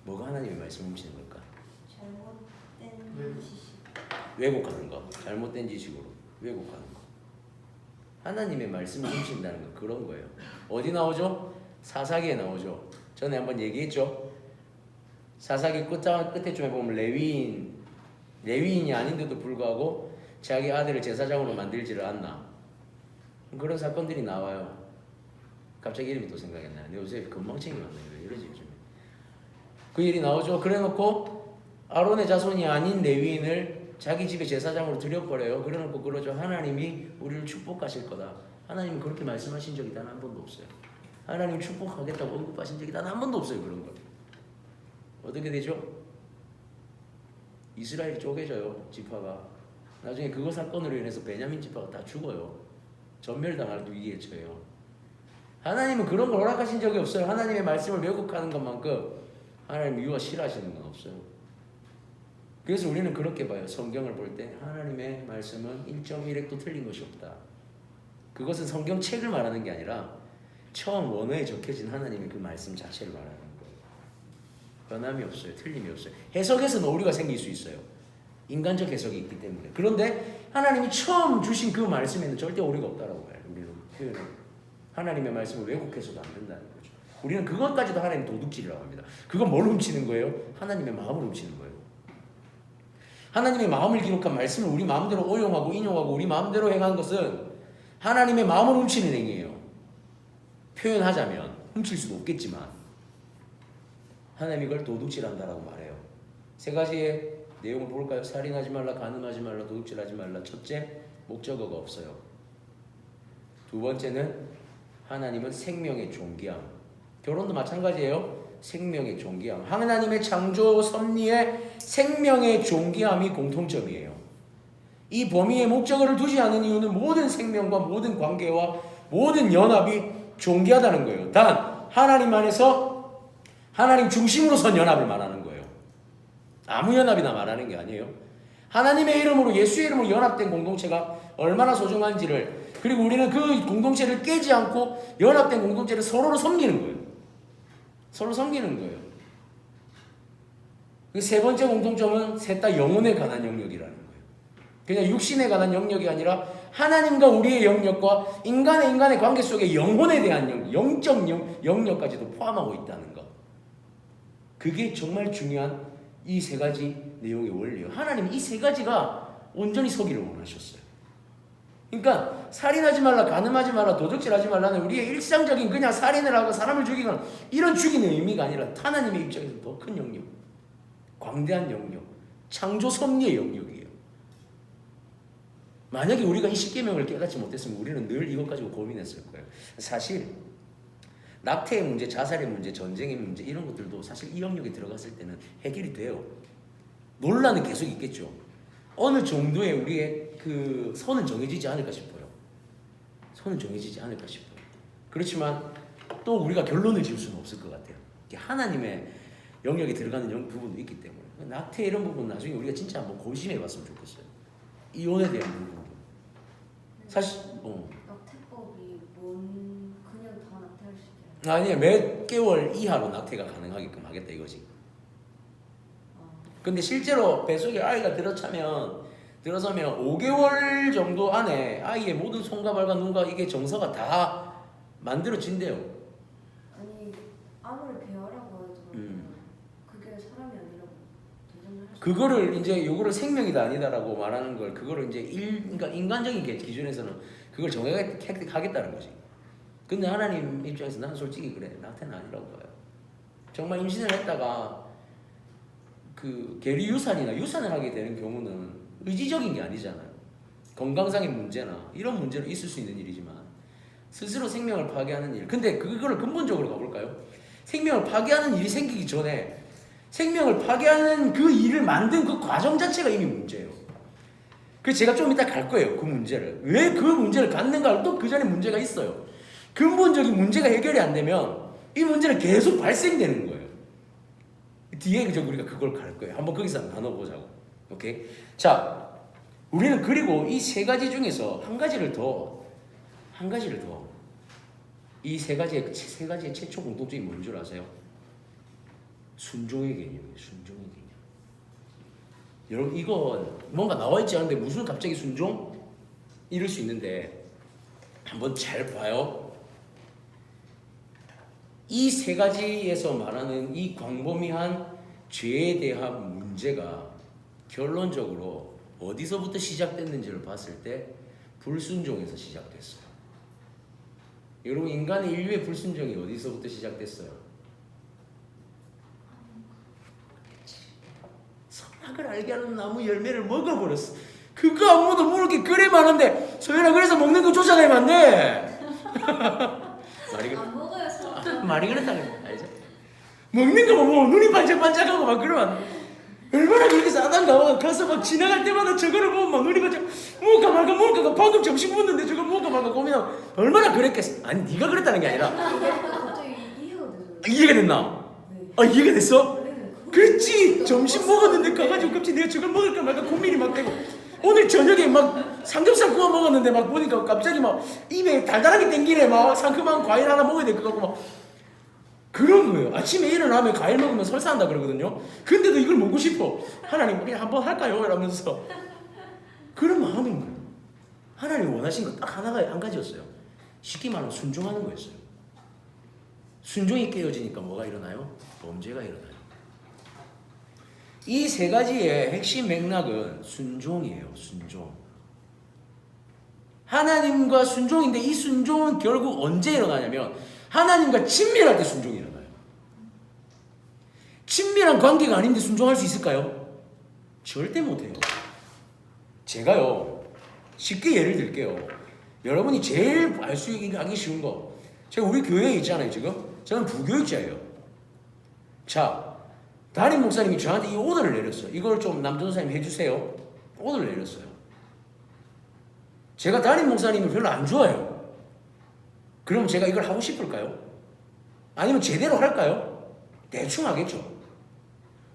뭐가 하나님의 말씀을 훔치는 걸까? 잘못된 지식. 왜곡하는 거, 잘못된 지식으로 왜곡하는 거. 하나님의 말씀을 훔친다는 건 그런 거예요. 어디 나오죠? 사사기에 나오죠. 전에 한번 얘기했죠. 사사기 끝에쯤에 보면 레위인이 아닌데도 불구하고 자기 아들을 제사장으로 만들지를 않나. 그런 사건들이 나와요. 갑자기 이름이 또 생각이 안 나요. 요새 건망증이 많네요. 왜 이러지 요즘에. 그 일이 나오죠. 그래놓고 아론의 자손이 아닌 레위인을 자기 집에 제사장으로 들여버려요. 그래놓고 그러죠. 하나님이 우리를 축복하실 거다. 하나님은 그렇게 말씀하신 적이 단 한 번도 없어요. 하나님 축복하겠다고 언급하신 적이 단 한 번도 없어요. 그런 걸. 어떻게 되죠? 이스라엘이 쪼개져요. 지파가. 나중에 그거 사건으로 인해서 베냐민 지파가 다 죽어요. 전멸당할 위기에 처해요. 하나님은 그런 걸 허락하신 적이 없어요. 하나님의 말씀을 왜곡하는 것만큼 하나님 미워가 싫어하시는 건 없어요. 그래서 우리는 그렇게 봐요. 성경을 볼 때 하나님의 말씀은 1.1획도 틀린 것이 없다. 그것은 성경책을 말하는 게 아니라 처음 원어에 적혀진 하나님의 그 말씀 자체를 말하는 거예요. 변함이 없어요. 틀림이 없어요. 해석에서는 오류가 생길 수 있어요. 인간적 해석이 있기 때문에. 그런데 하나님이 처음 주신 그 말씀에는 절대 오류가 없다라고 봐요. 우리는 표현을. 하나님의 말씀을 왜곡해서도 안 된다는 거죠. 우리는 그것까지도 하나님 도둑질이라고 합니다. 그건 뭘 훔치는 거예요? 하나님의 마음을 훔치는 거예요. 하나님의 마음을 기록한 말씀을 우리 마음대로 오용하고 인용하고 우리 마음대로 행한 것은 하나님의 마음을 훔치는 행위예요. 표현하자면 훔칠 수도 없겠지만 하나님이 이걸 도둑질한다라고 말해요. 세 가지의 내용을 볼까요? 살인하지 말라, 간음하지 말라, 도둑질하지 말라. 첫째, 목적어가 없어요. 두 번째는 하나님은 생명의 존귀함. 결혼도 마찬가지예요. 생명의 존귀함. 하나님의 창조 섭리에 생명의 존귀함이 공통점이에요. 이 범위에 목적어를 두지 않은 이유는 모든 생명과 모든 관계와 모든 연합이 존귀하다는 거예요. 단 하나님 안에서 하나님 중심으로 선 연합을 말하는 거예요. 아무 연합이나 말하는 게 아니에요. 하나님의 이름으로 예수의 이름으로 연합된 공동체가 얼마나 소중한지를, 그리고 우리는 그 공동체를 깨지 않고 연합된 공동체를 서로를 섬기는 거예요. 서로 섬기는 거예요. 그 세 번째 공통점은 셋 다 영혼에 관한 영역이라는 거예요. 그냥 육신에 관한 영역이 아니라 하나님과 우리의 영역과 인간의 관계 속에 영혼에 대한 영적 영역까지도 포함하고 있다는 것. 그게 정말 중요한 이 세 가지 내용의 원리예요. 하나님은 이 세 가지가 온전히 서기를 원하셨어요. 그러니까 살인하지 말라, 간음하지 말라, 도둑질하지 말라는 우리의 일상적인 그냥 살인을 하고 사람을 죽이거나 이런 죽이는 의미가 아니라 하나님의 입장에서 더 큰 영역, 광대한 영역, 창조 섭리의 영역이에요. 만약에 우리가 이 십계명을 깨닫지 못했으면 우리는 늘 이것 가지고 고민했을 거예요. 사실 낙태의 문제, 자살의 문제, 전쟁의 문제 이런 것들도 사실 이 영역에 들어갔을 때는 해결이 돼요. 논란은 계속 있겠죠. 어느 정도의 우리의 그 선은 정해지지 않을까 싶어요. 선은 정해지지 않을까 싶어요. 그렇지만 또 우리가 결론을 지을 수는 없을 것 같아요. 하나님의 영역에 들어가는 부분도 있기 때문에 낙태 이런 부분 나중에 우리가 진짜 한번 고심해봤으면 좋겠어요. 이혼에 대한 부분. 사실 낙태법이 그냥 다 낙태할 수 있나요? 아니에요. 몇 개월 이하로 낙태가 가능하게끔 하겠다 이거지. 근데 실제로 뱃속에 아이가 들어서면 5개월 정도 안에 아이의 모든 손과 발과 눈과 이게 정서가 다 만들어진대요. 아니 아무리 배우라고 해도 그게 사람이 아니라고 도전을 할 수. 그거를 이제 요거를 생명이다 아니다라고 말하는 걸 그거를 이제 그러니까 인간적인 기준에서는 그걸 정하겠다는 거지. 근데 하나님 입장에서 나는 솔직히 그래, 낙태는 아니라고 봐요. 정말 임신을 했다가 그 계류 유산을 하게 되는 경우는 의지적인 게 아니잖아요. 건강상의 문제나 이런 문제로 있을 수 있는 일이지만 스스로 생명을 파괴하는 일. 근데 그거를 근본적으로 가볼까요? 생명을 파괴하는 일이 생기기 전에 생명을 파괴하는 그 일을 만든 그 과정 자체가 이미 문제예요. 그래서 제가 좀 이따 갈 거예요. 그 문제를. 왜 그 문제를 갖는가? 또 그 전에 문제가 있어요. 근본적인 문제가 해결이 안 되면 이 문제는 계속 발생되는 거예요. 뒤에 우리가 그걸 갈 거예요. 한번 거기서 나눠보자고. 오케이? 자, 우리는 그리고 이 세 가지 중에서 한 가지를 더 이 세 가지의 최초 공통점이 뭔 줄 아세요? 순종의 개념이에요. 순종의 개념. 여러분 이건 뭔가 나와 있지 않은데 무슨 갑자기 순종? 이럴 수 있는데 한번 잘 봐요. 이 세 가지에서 말하는 이 광범위한 죄에 대한 문제가 결론적으로 어디서부터 시작됐는지를 봤을 때 불순종에서 시작됐어요. 여러분, 인간의 인류의 불순종이 어디서부터 시작됐어요? 선악을 알게 하는 나무 열매를 먹어버렸어. 그거 아무도 모를 게 그래 많은데 소연아, 그래서 먹는 거 쫓아내면 안 돼. 말이 안 먹어요. 말이 그렇다는 거 알죠? 먹는 거 보고 눈이 반짝반짝하고 막 그러면 안 돼. 얼마나 그렇게 싸단가. 가서 막 지나갈 때마다 저거를 보면 막 눈이 반짝. 먹을까 말까 먹을까. 방금 점심 먹었는데 저거 먹을까 말까 고민하고 얼마나 그랬겠어. 아니 네가 그랬다는 게 아니라 갑자기 이해가 되더라고요. 이해가 됐나? 네. 아, 이해가 됐어? 원래는 그거 그렇지. 점심 먹었는데 가가지고 갑자기 내가 저걸 먹을까 말까 고민이 막 되고, 오늘 저녁에 막 삼겹살 구워 먹었는데 막 보니까 갑자기 막 입에 달달하게 땡기네. 막 상큼한 과일 하나 먹어야 될 것 같고 막 그런 거예요. 아침에 일어나면 과일 먹으면 설사한다 그러거든요. 근데도 이걸 먹고 싶어. 하나님 그냥 한번 할까요? 이러면서 그런 마음인 거예요. 하나님 원하신 거 딱 하나가 한 가지였어요. 쉽게 말하면 순종하는 거였어요. 순종이 깨어지니까 뭐가 일어나요? 범죄가 일어나요. 이 세 가지의 핵심 맥락은 순종이에요. 순종. 하나님과 순종인데 이 순종은 결국 언제 일어나냐면 하나님과 친밀할 때 순종이 일어나요. 친밀한 관계가 아닌데 순종할 수 있을까요? 절대 못해요. 제가요, 쉽게 예를 들게요. 여러분이 제일 알 수 있게 하기 쉬운 거, 제가 우리 교회에 있잖아요. 지금 저는 부교육자예요. 자, 담임 목사님이 저한테 이 오더를 내렸어요. 이걸 좀 남전사님 해주세요. 오더를 내렸어요. 제가 담임 목사님을 별로 안 좋아해요. 그럼 제가 이걸 하고 싶을까요? 아니면 제대로 할까요? 대충 하겠죠.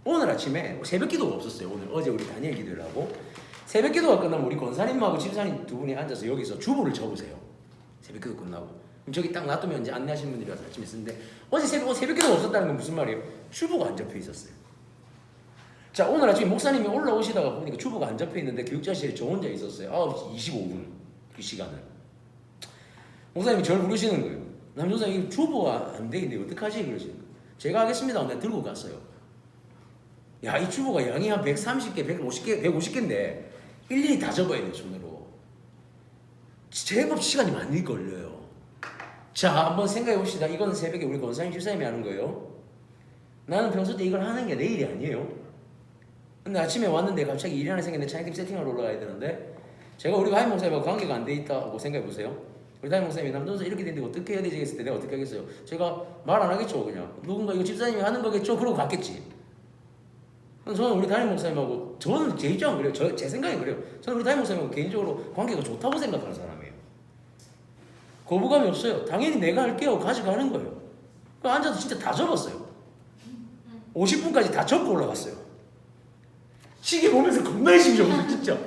오늘 아침에 새벽 기도가 없었어요. 어제 우리 다니엘 기도를 하고 새벽 기도가 끝나면 우리 권사님하고 집사님 두 분이 앉아서 여기서 주보를 적으세요. 새벽 기도 끝나고. 그럼 저기 딱 놔두면 이제 안내하시는 분들이 와서 아침에 쓰는데 어제 새벽 기도가 없었다는 건 무슨 말이에요? 주보가 안 잡혀 있었어요. 자, 오늘 아침에 목사님이 올라오시다가 보니까 주보가 안 잡혀 있는데 교육자실에 저 혼자 있었어요. 9시 25분 그 시간을. 목사님이 저를 부르시는 거예요. 남조사님 주보가 안 돼 있는데 어떡하지? 그러시는 거예요. 제가 하겠습니다. 내가 들고 갔어요. 야, 이 주보가 양이 한 130개, 150개인데 일일이 다 접어야 돼요, 손으로. 제법 시간이 많이 걸려요. 자, 한번 생각해 봅시다. 이건 새벽에 우리 권사님, 집사님이 하는 거예요. 나는 평소 때 이걸 하는 게 내 일이 아니에요. 근데 아침에 왔는데 갑자기 일이 하나 생겼는데 차이팀 세팅하러 올라가야 되는데 제가 우리 담임 목사님하고 관계가 안 돼 있다고 생각해 보세요. 우리 담임 목사님이 남동생 이렇게 됐는데 어떻게 해야 되지? 했을 때 내가 어떻게 하겠어요? 제가 말 안 하겠죠. 그냥 누군가 이거 집사님이 하는 거겠죠. 그러고 갔겠지. 저는 우리 담임 목사님하고, 저는 제 입장은 그래요. 제 생각이 그래요. 저는 우리 담임 목사님하고 개인적으로 관계가 좋다고 생각하는 사람이에요. 거부감이 없어요. 당연히 내가 할게요. 가져가는 거예요. 앉아서 진짜 다 접었어요. 50분까지 다 접고 올라갔어요. 시계 보면서 겁나 열심히 접었어요. 진짜.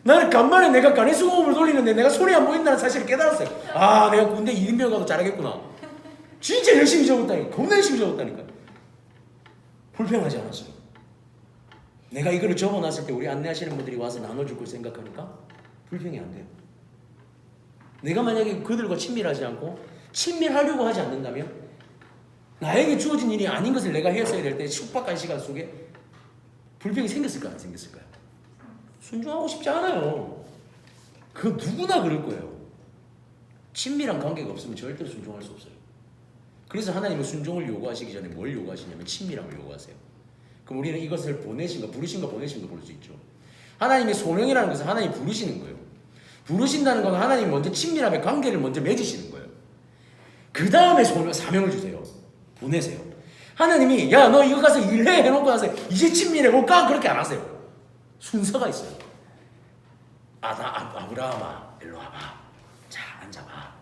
나는 간만에 내가 간해수공업을 돌리는데 내가 손이 안 보인다는 사실을 깨달았어요. 아, 내가 군대 1인병 가도 잘하겠구나. 진짜 열심히 접었다니까. 겁나 열심히 접었다니까. 불평하지 않았어요. 내가 이거를 접어놨을 때 우리 안내하시는 분들이 와서 나눠줄 걸 생각하니까 불평이 안 돼요. 내가 만약에 그들과 친밀하지 않고 친밀하려고 하지 않는다면 나에게 주어진 일이 아닌 것을 내가 했어야 될 때 촉박한 시간 속에 불평이 생겼을까요? 안 생겼을까요? 순종하고 싶지 않아요. 그건 누구나 그럴 거예요. 친밀한 관계가 없으면 절대로 순종할 수 없어요. 그래서 하나님은 순종을 요구하시기 전에 뭘 요구하시냐면 친밀함을 요구하세요. 그럼 우리는 이것을 부르신 거 볼 수 있죠. 하나님의 소명이라는 것은 하나님이 부르시는 거예요. 부르신다는 건 하나님이 먼저 친밀함의 관계를 먼저 맺으시는 거예요. 그 다음에 사명을 주세요. 보내세요. 하나님이 야, 너 이거 가서 일해 해놓고 나서 이제 친밀해 볼까? 그렇게 안 하세요. 순서가 있어요. 아브라함아, 일로 와봐. 자, 앉아봐.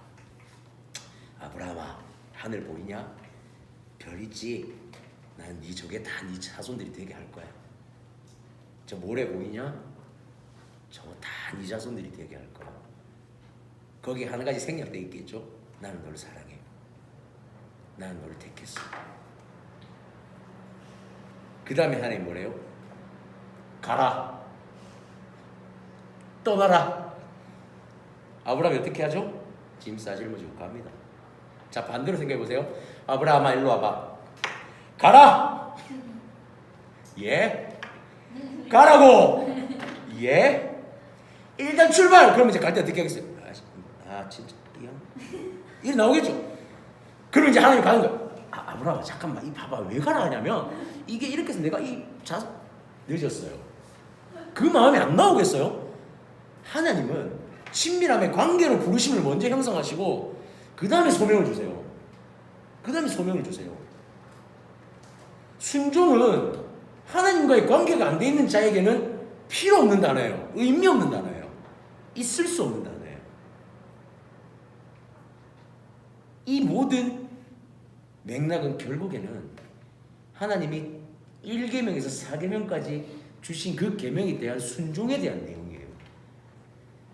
아브라함아, 하늘 보이냐? 별 있지? 난 네 저게 다 네 자손들이 되게 할 거야. 저 모래 보이냐? 저거 다 네 자손들이 되게 할 거야. 거기 한 가지 생략돼 있겠죠? 나는 너를 사랑해. 나는 너를 택했어. 그 다음에 하나님 뭐래요? 가라. 떠나라. 아브라함이 어떻게 하죠? 짐 싸질머지고 갑니다. 자, 반대로 생각해 보세요. 아브라함아 일로 와봐. 가라. 예. 가라고. 예. 일단 출발. 그러면 이제 갈 때 어떻게 하겠어요? 진짜 이게 나오겠죠. 그러면 이제 하나님 가는 거야. 아브라함아 잠깐만 이 봐봐 왜 가라 하냐면 이게 이렇게 해서 내가 늦었어요. 그 마음이 안 나오겠어요? 하나님은 친밀함의 관계로 부르심을 먼저 형성하시고 그 다음에 소명을 주세요. 그 다음에 소명을 주세요. 순종은 하나님과의 관계가 안 돼 있는 자에게는 필요 없는 단어예요. 의미 없는 단어예요. 있을 수 없는 단어예요. 이 모든 맥락은 결국에는 하나님이 1계명에서 4계명까지 주신 그 계명에 대한 순종에 대한 내용이에요.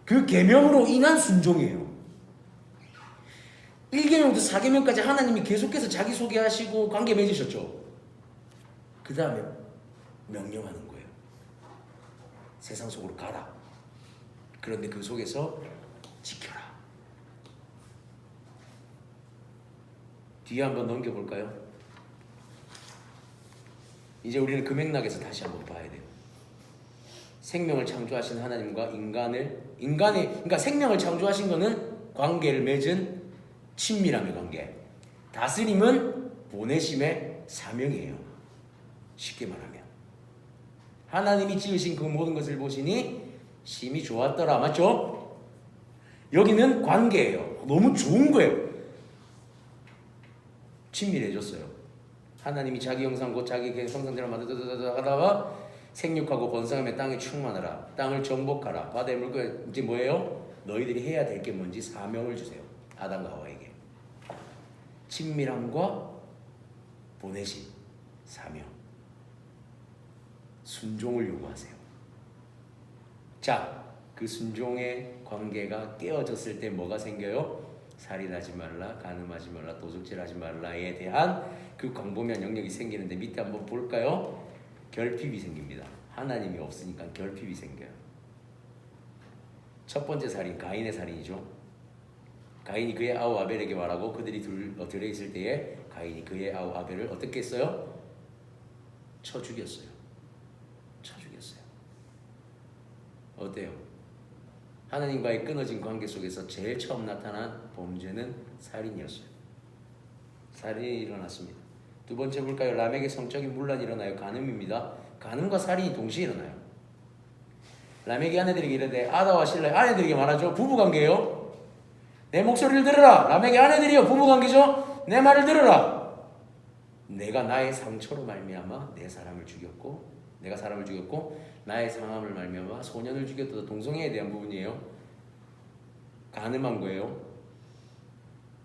그 계명으로 인한 순종이에요. 1계명부터 4계명까지 하나님이 계속해서 자기소개하시고 관계 맺으셨죠. 그 다음에 명령하는 거예요. 세상 속으로 가라. 그런데 그 속에서 지켜라. 뒤에 한번 넘겨볼까요? 이제 우리는 그 맥락에서 다시 한번 봐야 돼요. 생명을 창조하신 하나님과 그러니까 생명을 창조하신 거는 관계를 맺은 친밀함의 관계. 다스림은 보내심의 사명이에요. 쉽게 말하면 하나님이 지으신 그 모든 것을 보시니 심히 좋았더라. 맞죠? 여기는 관계예요. 너무 좋은 거예요. 친밀해졌어요. 하나님이 자기 형상 곧 자기 형상대로 하다가 생육하고 번성하며 땅에 충만하라. 땅을 정복하라. 바다의 물고기 이제 뭐예요? 너희들이 해야 될 게 뭔지 사명을 주세요. 아담과 하와에게. 친밀함과 보내심, 사명. 순종을 요구하세요. 자, 그 순종의 관계가 깨어졌을 때 뭐가 생겨요? 살인하지 말라, 간음하지 말라, 도둑질하지 말라에 대한 그 광범위한 영역이 생기는데 밑에 한번 볼까요? 결핍이 생깁니다. 하나님이 없으니까 결핍이 생겨요. 첫 번째 살인, 가인의 살인이죠. 가인이 그의 아우 아벨에게 말하고 그들이 들에 있을 때에 가인이 그의 아우 아벨을 어떻게 했어요? 쳐 죽였어요. 어때요? 하나님과의 끊어진 관계 속에서 제일 처음 나타난 범죄는 살인이었어요. 살인이 일어났습니다. 두 번째 볼까요? 라멕의 성적인 문란이 일어나요. 간음입니다. 간음과 살인이 동시에 일어나요. 라멕이 아내들에게 이르되 아다와 실라의 아내들에게 말하죠. 부부관계예요. 내 목소리를 들으라. 라멕의 아내들이요. 부부관계죠. 내 말을 들으라. 내가 나의 상처로 말미암아 내가 사람을 죽였고 나의 상함을 말미암아 소년을 죽였다. 동성애에 대한 부분이에요. 간음한 거예요.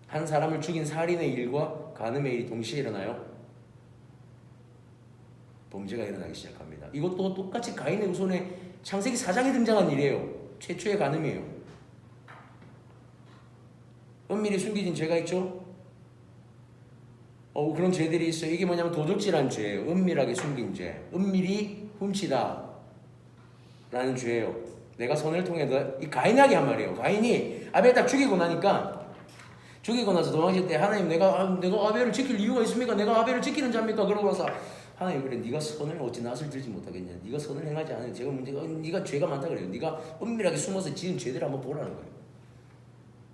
한 사람을 죽인 살인의 일과 간음의 일이 동시에 일어나요. 범죄가 일어나기 시작합니다. 이것도 똑같이 가인의 후손의 창세기 4장에 등장한 일이에요. 최초의 간음이에요. 은밀히 숨겨진 죄가 있죠. 그런 죄들이 있어요. 이게 뭐냐면 도둑질한 죄예요. 은밀하게 숨긴 죄. 은밀히 훔치다 라는 죄예요. 내가 손을 통해 이 가인에게 한 말이에요. 가인이 아벨 딱 죽이고 나서 도망칠 때 하나님 내가 아벨을 지킬 이유가 있습니까? 내가 아벨을 지키는 자입니까? 그러고 나서 하나님 그래 네가 선을 어찌 낯을 들지 못하겠냐? 네가 선을 행하지 않은 제가 문제가 네가 죄가 많다 그래요. 네가 은밀하게 숨어서 지은 죄들을 한번 보라는 거예요.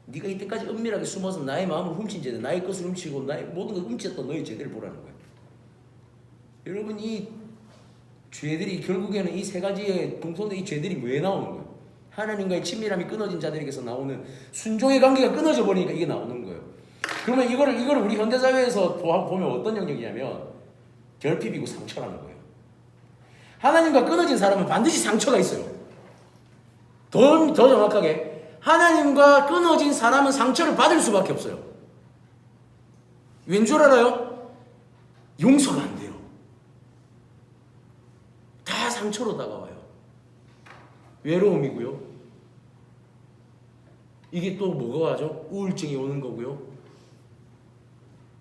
네가 이때까지 은밀하게 숨어서 나의 마음을 훔친 죄들, 나의 것을 훔치고 나의 모든 것을 훔쳤던 너의 죄들을 보라는 거예요. 여러분 이 죄들이 결국에는 이 세 가지의 공통된 이 죄들이 왜 나오는 거예요? 하나님과의 친밀함이 끊어진 자들에게서 나오는 순종의 관계가 끊어져 버리니까 이게 나오는 거예요. 그러면 이거를 우리 현대사회에서 보면 어떤 영역이냐면 결핍이고 상처라는 거예요. 하나님과 끊어진 사람은 반드시 상처가 있어요. 더 정확하게 하나님과 끊어진 사람은 상처를 받을 수밖에 없어요. 왠 줄 알아요? 용서가 안 돼요. 다 상처로 다가와요. 외로움이고요. 이게 또 뭐가 와죠? 우울증이 오는 거고요.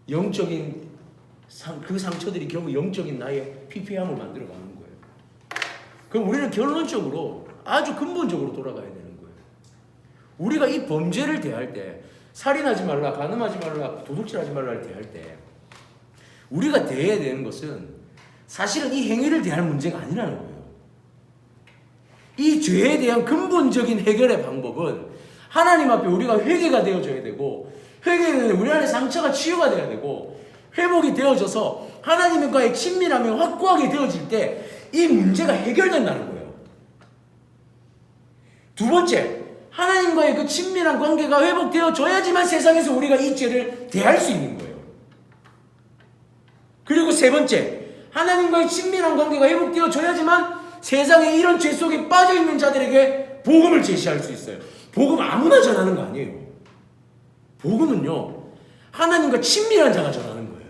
영적인 그 상처들이 결국 영적인 나의 피폐함을 만들어가는 거예요. 그럼 우리는 결론적으로 아주 근본적으로 돌아가야 되는 거예요. 우리가 이 범죄를 대할 때 살인하지 말라, 간음하지 말라, 도둑질하지 말라를 대할 때 우리가 대해야 되는 것은 사실은 이 행위를 대할 문제가 아니라는 거예요. 이 죄에 대한 근본적인 해결의 방법은 하나님 앞에 우리가 회개가 되어져야 되고, 회개는 우리 안에 상처가 치유가 돼야 되고, 회복이 되어져서 하나님과의 친밀함이 확고하게 되어질 때 이 문제가 해결된다는 거예요. 두 번째, 하나님과의 그 친밀한 관계가 회복되어져야지만 세상에서 우리가 이 죄를 대할 수 있는 거예요. 그리고 세 번째, 하나님과의 친밀한 관계가 회복되어져야지만 세상에 이런 죄 속에 빠져있는 자들에게 복음을 제시할 수 있어요. 복음 아무나 전하는 거 아니에요. 복음은요, 하나님과 친밀한 자가 전하는 거예요.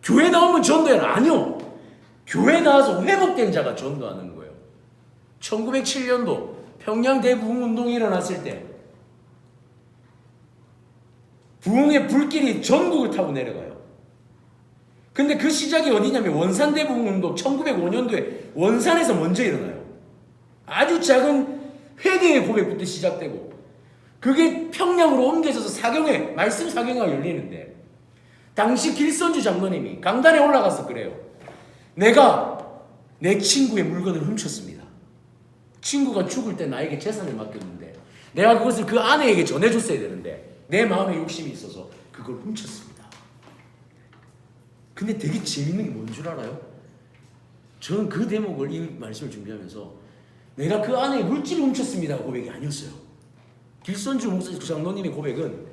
교회 나오면 전도해라. 아니요. 교회 나와서 회복된 자가 전도하는 거예요. 1907년도 평양 대부흥운동이 일어났을 때 부흥의 불길이 전국을 타고 내려가요. 근데 그 시작이 어디냐면 원산 대부흥운동 1905년도에 원산에서 먼저 일어나요. 아주 작은 회개의 고백부터 시작되고 그게 평양으로 옮겨져서 사경회, 말씀 사경회가 열리는데 당시 길선주 장로님이 강단에 올라가서 그래요. 내가 내 친구의 물건을 훔쳤습니다. 친구가 죽을 때 나에게 재산을 맡겼는데 내가 그것을 그 아내에게 전해줬어야 되는데 내 마음에 욕심이 있어서 그걸 훔쳤습니다. 근데 되게 재밌는 게 뭔 줄 알아요? 저는 그 대목을 이 말씀을 준비하면서 내가 그 아내의 물질을 훔쳤습니다 고백이 아니었어요. 길선주 목사 장로님의 고백은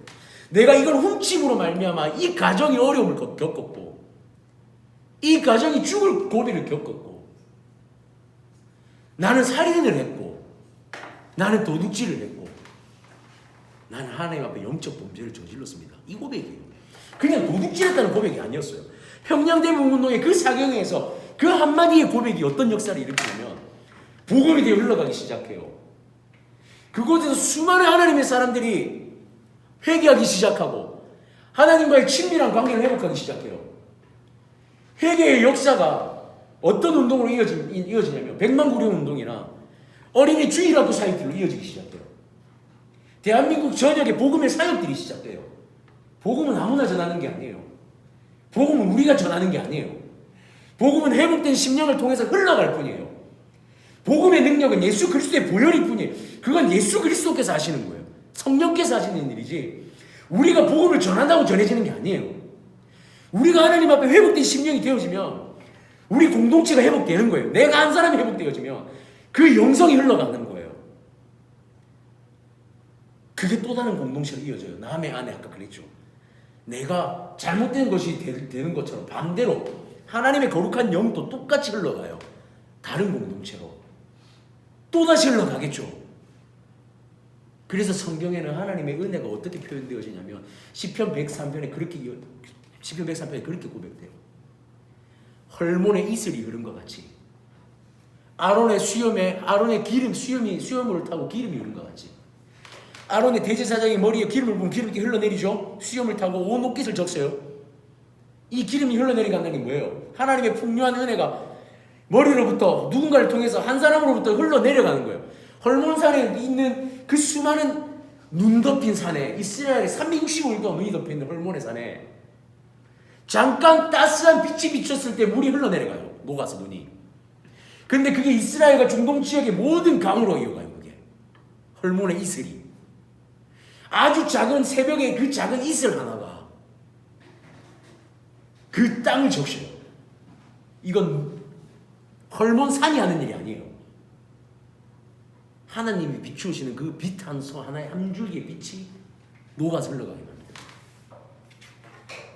내가 이걸 훔침으로 말미암아 이 가정이 어려움을 겪었고 이 가정이 죽을 고비를 겪었고 나는 살인을 했고 나는 도둑질을 했고 나는 하나님 앞에 영적 범죄를 저질렀습니다. 이 고백이에요. 그냥 도둑질했다는 고백이 아니었어요. 평양대부흥운동의 그 사경에서 그 한마디의 고백이 어떤 역사를 일으키냐면 복음이 되어 흘러가기 시작해요. 그곳에서 수많은 하나님의 사람들이 회개하기 시작하고 하나님과의 친밀한 관계를 회복하기 시작해요. 회개의 역사가 어떤 운동으로 이어지냐면 백만구령 운동이나 어린이 주일학교 사역들로 이어지기 시작해요. 대한민국 전역에 복음의 사역들이 시작돼요. 복음은 아무나 전하는 게 아니에요. 복음은 우리가 전하는 게 아니에요. 복음은 회복된 심령을 통해서 흘러갈 뿐이에요. 복음의 능력은 예수 그리스도의 보혈일 뿐이에요. 그건 예수 그리스도께서 하시는 거예요. 성령께서 하시는 일이지 우리가 복음을 전한다고 전해지는 게 아니에요. 우리가 하나님 앞에 회복된 심령이 되어지면 우리 공동체가 회복되는 거예요. 내가 한 사람이 회복되어지면 그 영성이 흘러가는 거예요. 그게 또 다른 공동체로 이어져요. 남의 안에 아까 그랬죠. 내가 잘못된 것이 되는 것처럼 반대로 하나님의 거룩한 영도 똑같이 흘러가요. 다른 공동체로 또다시 흘러가겠죠. 그래서 성경에는 하나님의 은혜가 어떻게 표현되어지냐면 시편 103편에 그렇게 고백돼요. 헐몬의 이슬이 흐른 것 같이 아론의 수염을 타고 기름이 흐른 것 같이 아론의 대제사장의 머리에 기름을 부으면 기름이 흘러내리죠. 수염을 타고 온 옷깃을 적셔요. 이 기름이 흘러내린다는 게 뭐예요? 하나님의 풍요한 은혜가 머리로부터 누군가를 통해서 한 사람으로부터 흘러내려가는 거예요. 헐몬산에 있는 그 수많은 눈 덮인 산에 이스라엘에 365일도 눈이 덮여있는 헐몬의 산에 잠깐 따스한 빛이 비쳤을 때 물이 흘러내려가요. 녹아서 눈이. 근데 그게 이스라엘과 중동 지역의 모든 강으로 이어가요. 그게 헐몬의 이슬이 아주 작은 새벽에 그 작은 이슬 하나가 그 땅을 적셔요. 이건 헐몬산이 하는 일이 아니에요. 하나님이 비추시는 그 빛 하나의 한 줄기의 빛이 녹아서 흘러가게 합니다.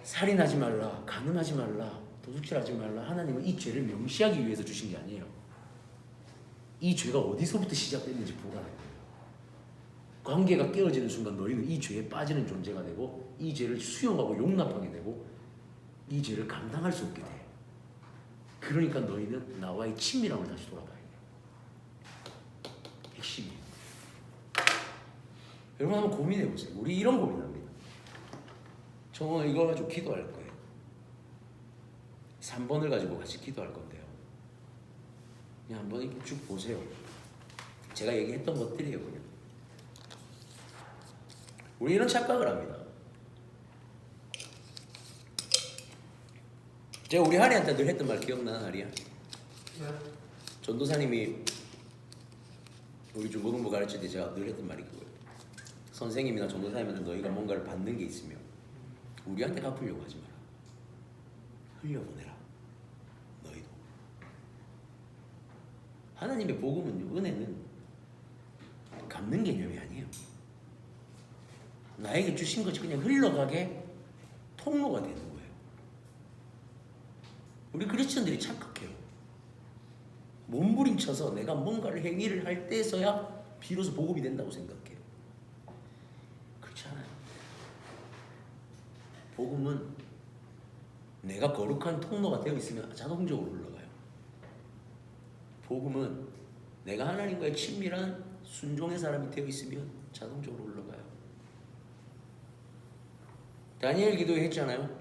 살인하지 말라, 간음하지 말라, 도둑질하지 말라. 하나님은 이 죄를 명시하기 위해서 주신 게 아니에요. 이 죄가 어디서부터 시작됐는지 보라는 거예요. 관계가 깨어지는 순간 너희는 이 죄에 빠지는 존재가 되고 이 죄를 수용하고 용납하게 되고 이 죄를 감당할 수 없게 돼. 그러니까 너희는 나와의 친밀함을 다시 돌아봐야 돼. 핵심이에요. 여러분 한번 고민해보세요. 우리 이런 고민합니다. 저 오늘 이거 가지고 기도할 거예요. 3번을 가지고 같이 기도할 건데요. 그냥 한번 이렇게 쭉 보세요. 제가 얘기했던 것들이에요. 그냥 우리 이런 착각을 합니다. 제가 우리 하리한테 늘 했던 말 기억나는 하리야? 전도사님이 우리 중고등부 가르칠 때 제가 늘 했던 말이 그거예요. 선생님이나 전도사님한테 너희가 뭔가를 받는 게 있으면 우리한테 갚으려고 하지 마라. 흘려보내라. 너희도. 하나님의 복음은 은혜는 갚는 개념이 아니에요. 나에게 주신 것이 그냥 흘러가게 통로가 되는 거예요. 우리 크리스천들이 착각해요. 몸부림쳐서 내가 뭔가를 행위를 할 때서야 비로소 복음이 된다고 생각해요. 그렇지 않아요. 복음은 내가 거룩한 통로가 되어 있으면 자동적으로 흘러가요. 복음은 내가 하나님과의 친밀한 순종의 사람이 되어 있으면 자동적으로 흘러가요. 다니엘 기도회 했잖아요.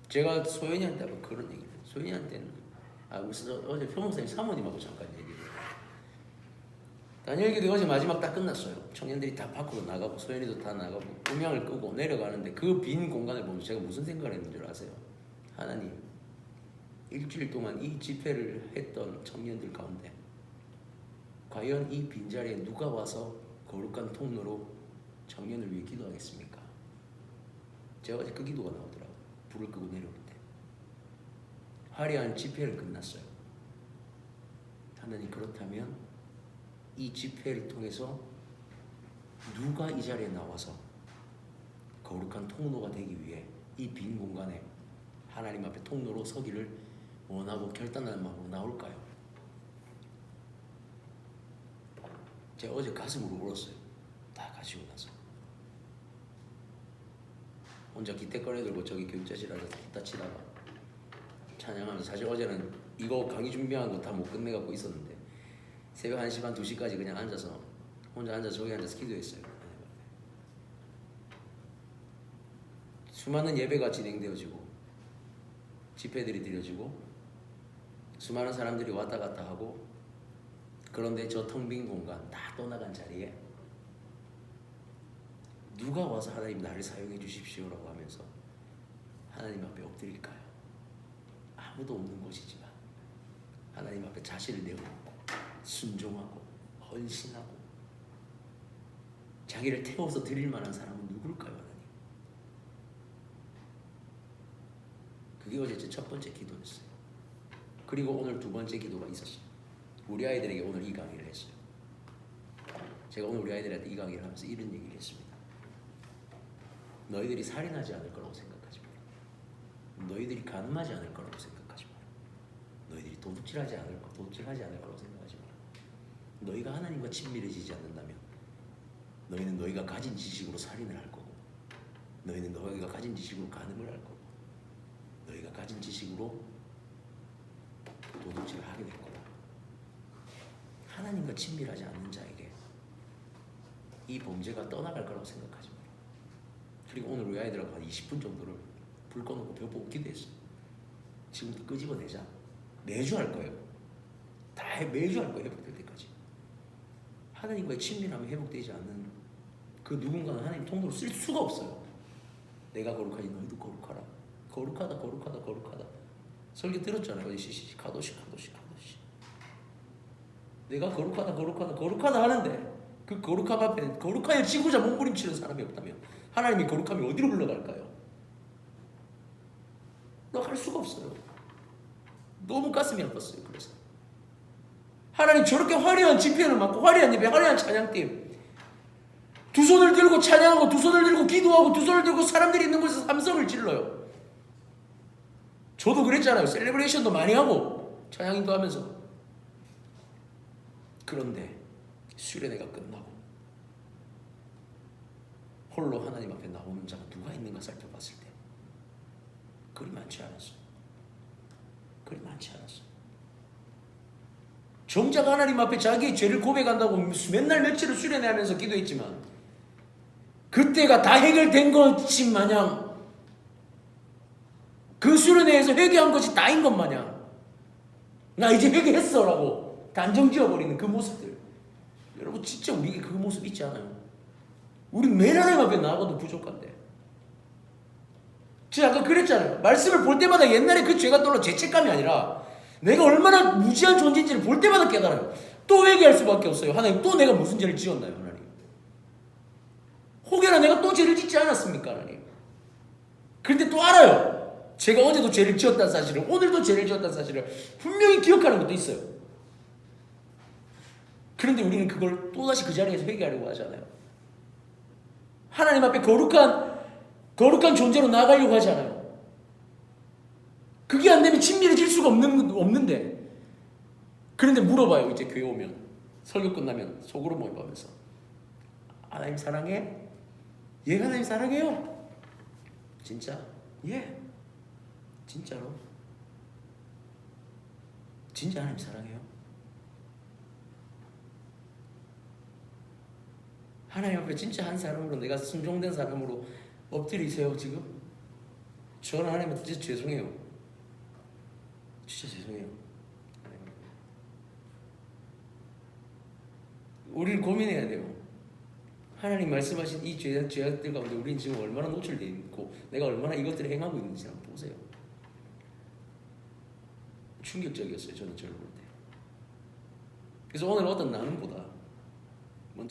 제가 소연이한테 그런 얘기를 해요. 소연이한테는 어제 표목사님 사모님하고 잠깐 얘기를 해요. 다니엘 기도 어제 마지막 딱 끝났어요. 청년들이 다 밖으로 나가고 소연이도 다 나가고 음향을 끄고 내려가는데 그 빈 공간을 보면서 제가 무슨 생각을 했는 줄 아세요? 하나님, 일주일 동안 이 집회를 했던 청년들 가운데 과연 이 빈자리에 누가 와서 거룩한 통로로 청년을 위해 기도하겠습니까? 제가 어제 그 기도가 나오더라고요. 불을 끄고 내려올 때. 화려한 집회를 끝났어요. 하나님, 그렇다면 이 집회를 통해서 누가 이 자리에 나와서 거룩한 통로가 되기 위해 이 빈 공간에 하나님 앞에 통로로 서기를 원하고 결단하는 마음으로 나올까요? 제가 어제 가슴으로 울었어요. 다 가시고 나서 혼자 기태꺼내 들고 저기 교육자실 앉아서 기타 치다가 찬양하면서, 사실 어제는 이거 강의 준비한 거 다 못 끝내갖고 있었는데 새벽 1시 반 2시까지 그냥 앉아서 혼자 앉아서 저기 앉아서 기도했어요. 수많은 예배가 진행되어지고 집회들이 드려지고 수많은 사람들이 왔다 갔다 하고, 그런데 저 텅 빈 공간 다 떠나간 자리에 누가 와서 하나님 나를 사용해 주십시오라고 하면서 하나님 앞에 엎드릴까요? 아무도 없는 곳이지만 하나님 앞에 자신을 내어놓고 순종하고 헌신하고 자기를 태워서 드릴 만한 사람은 누굴까요? 하나님. 그게 어제 제 첫 번째 기도였어요. 그리고 오늘 두 번째 기도가 있었어요. 우리 아이들에게 오늘 이 강의를 했어요. 제가 오늘 우리 아이들한테 이 강의를 하면서 이런 얘기를 했습니다. 너희들이 살인하지 않을 거라고 생각하지 마라. 너희들이 가늠하지 않을 거라고 생각하지 마라. 너희들이 도둑질하지 않을 거라고 생각하지 마라. 너희가 하나님과 친밀해지지 않는다면 너희는 너희가 가진 지식으로 살인을 할 거고, 너희는 너희가 가진 지식으로 가늠을 할 거고, 너희가 가진 지식으로 도둑질을 하게 될 거다. 하나님과 친밀하지 않는 자에게 이 범죄가 떠나갈 거라고 생각하지 마라. 그리고 오늘 우리 아이들하고 한 20분 정도를 불 꺼놓고 벽보고 기도했어요. 지금부터 끄집어내자. 매주 할 거예요. 매주 할 거예요. 회복될 때까지. 하나님과의 친밀함이 회복되지 않는 그 누군가는 하나님 통로로 쓸 수가 없어요. 내가 거룩하니 너희도 거룩하라. 거룩하다. 설교 들었잖아요. 어디 시시 가도시. 내가 거룩하다 하는데 그 거룩함 앞에 거룩하여 지고자 몸부림치는 사람이 없다면 하나님이 거룩함이 어디로 흘러갈까요? 할 수가 없어요. 너무 가슴이 아팠어요. 그래서 하나님, 저렇게 화려한 집회를 맡고 화려한 예배, 화려한 찬양팀, 두 손을 들고 찬양하고 두 손을 들고 기도하고 두 손을 들고 사람들이 있는 곳에서 함성을 질러요. 저도 그랬잖아요. 셀레브레이션도 많이 하고 찬양인도 하면서. 그런데 수련회가 끝나고 홀로 하나님 앞에 나오는 자가 누가 있는가 살펴봤을 때 그리 많지 않았어요. 정작 하나님 앞에 자기의 죄를 고백한다고 맨날 며칠을 수련회하면서 기도했지만 그때가 다 해결된 것이 마냥, 그 수련회에서 회개한 것이 다인 것 마냥 나 이제 회개했어 라고 단정 지어버리는 그 모습들, 여러분 진짜 우리에게 그 모습 있지 않아요? 우리 매일 하나님 앞에 나아가도 부족한데. 제가 아까 그랬잖아요. 말씀을 볼 때마다 옛날에 그 죄가 떠올라 죄책감이 아니라 내가 얼마나 무지한 존재인지를 볼 때마다 깨달아요. 또 회개할 수밖에 없어요. 하나님, 또 내가 무슨 죄를 지었나요, 하나님? 혹여나 내가 또 죄를 짓지 않았습니까, 하나님? 그런데 또 알아요. 제가 어제도 죄를 지었다는 사실을, 오늘도 죄를 지었다는 사실을 분명히 기억하는 것도 있어요. 그런데 우리는 그걸 또다시 그 자리에서 회개하려고 하잖아요. 하나님 앞에 거룩한 존재로 나아가려고 하지 않아요. 그게 안 되면 친밀해질 수가 없는데. 그런데 물어봐요. 이제 교회 오면. 설교 끝나면 속으로 모여가면서. 하나님 사랑해? 예, 하나님 사랑해요. 진짜? 예. 진짜로? 진짜 하나님 사랑해요? 하나님 앞에 진짜 한 사람으로, 내가 순종된 사람으로 엎드리세요 지금? 저는 하나님한테 진짜 죄송해요. 진짜 죄송해요. 우리는 고민해야 돼요. 하나님 말씀하신 이 죄악들 가운데 우리는 지금 얼마나 노출되어 있고 내가 얼마나 이것들을 행하고 있는지 한번 보세요. 충격적이었어요. 저는 저를 볼 때. 그래서 오늘 어떤 나눔보다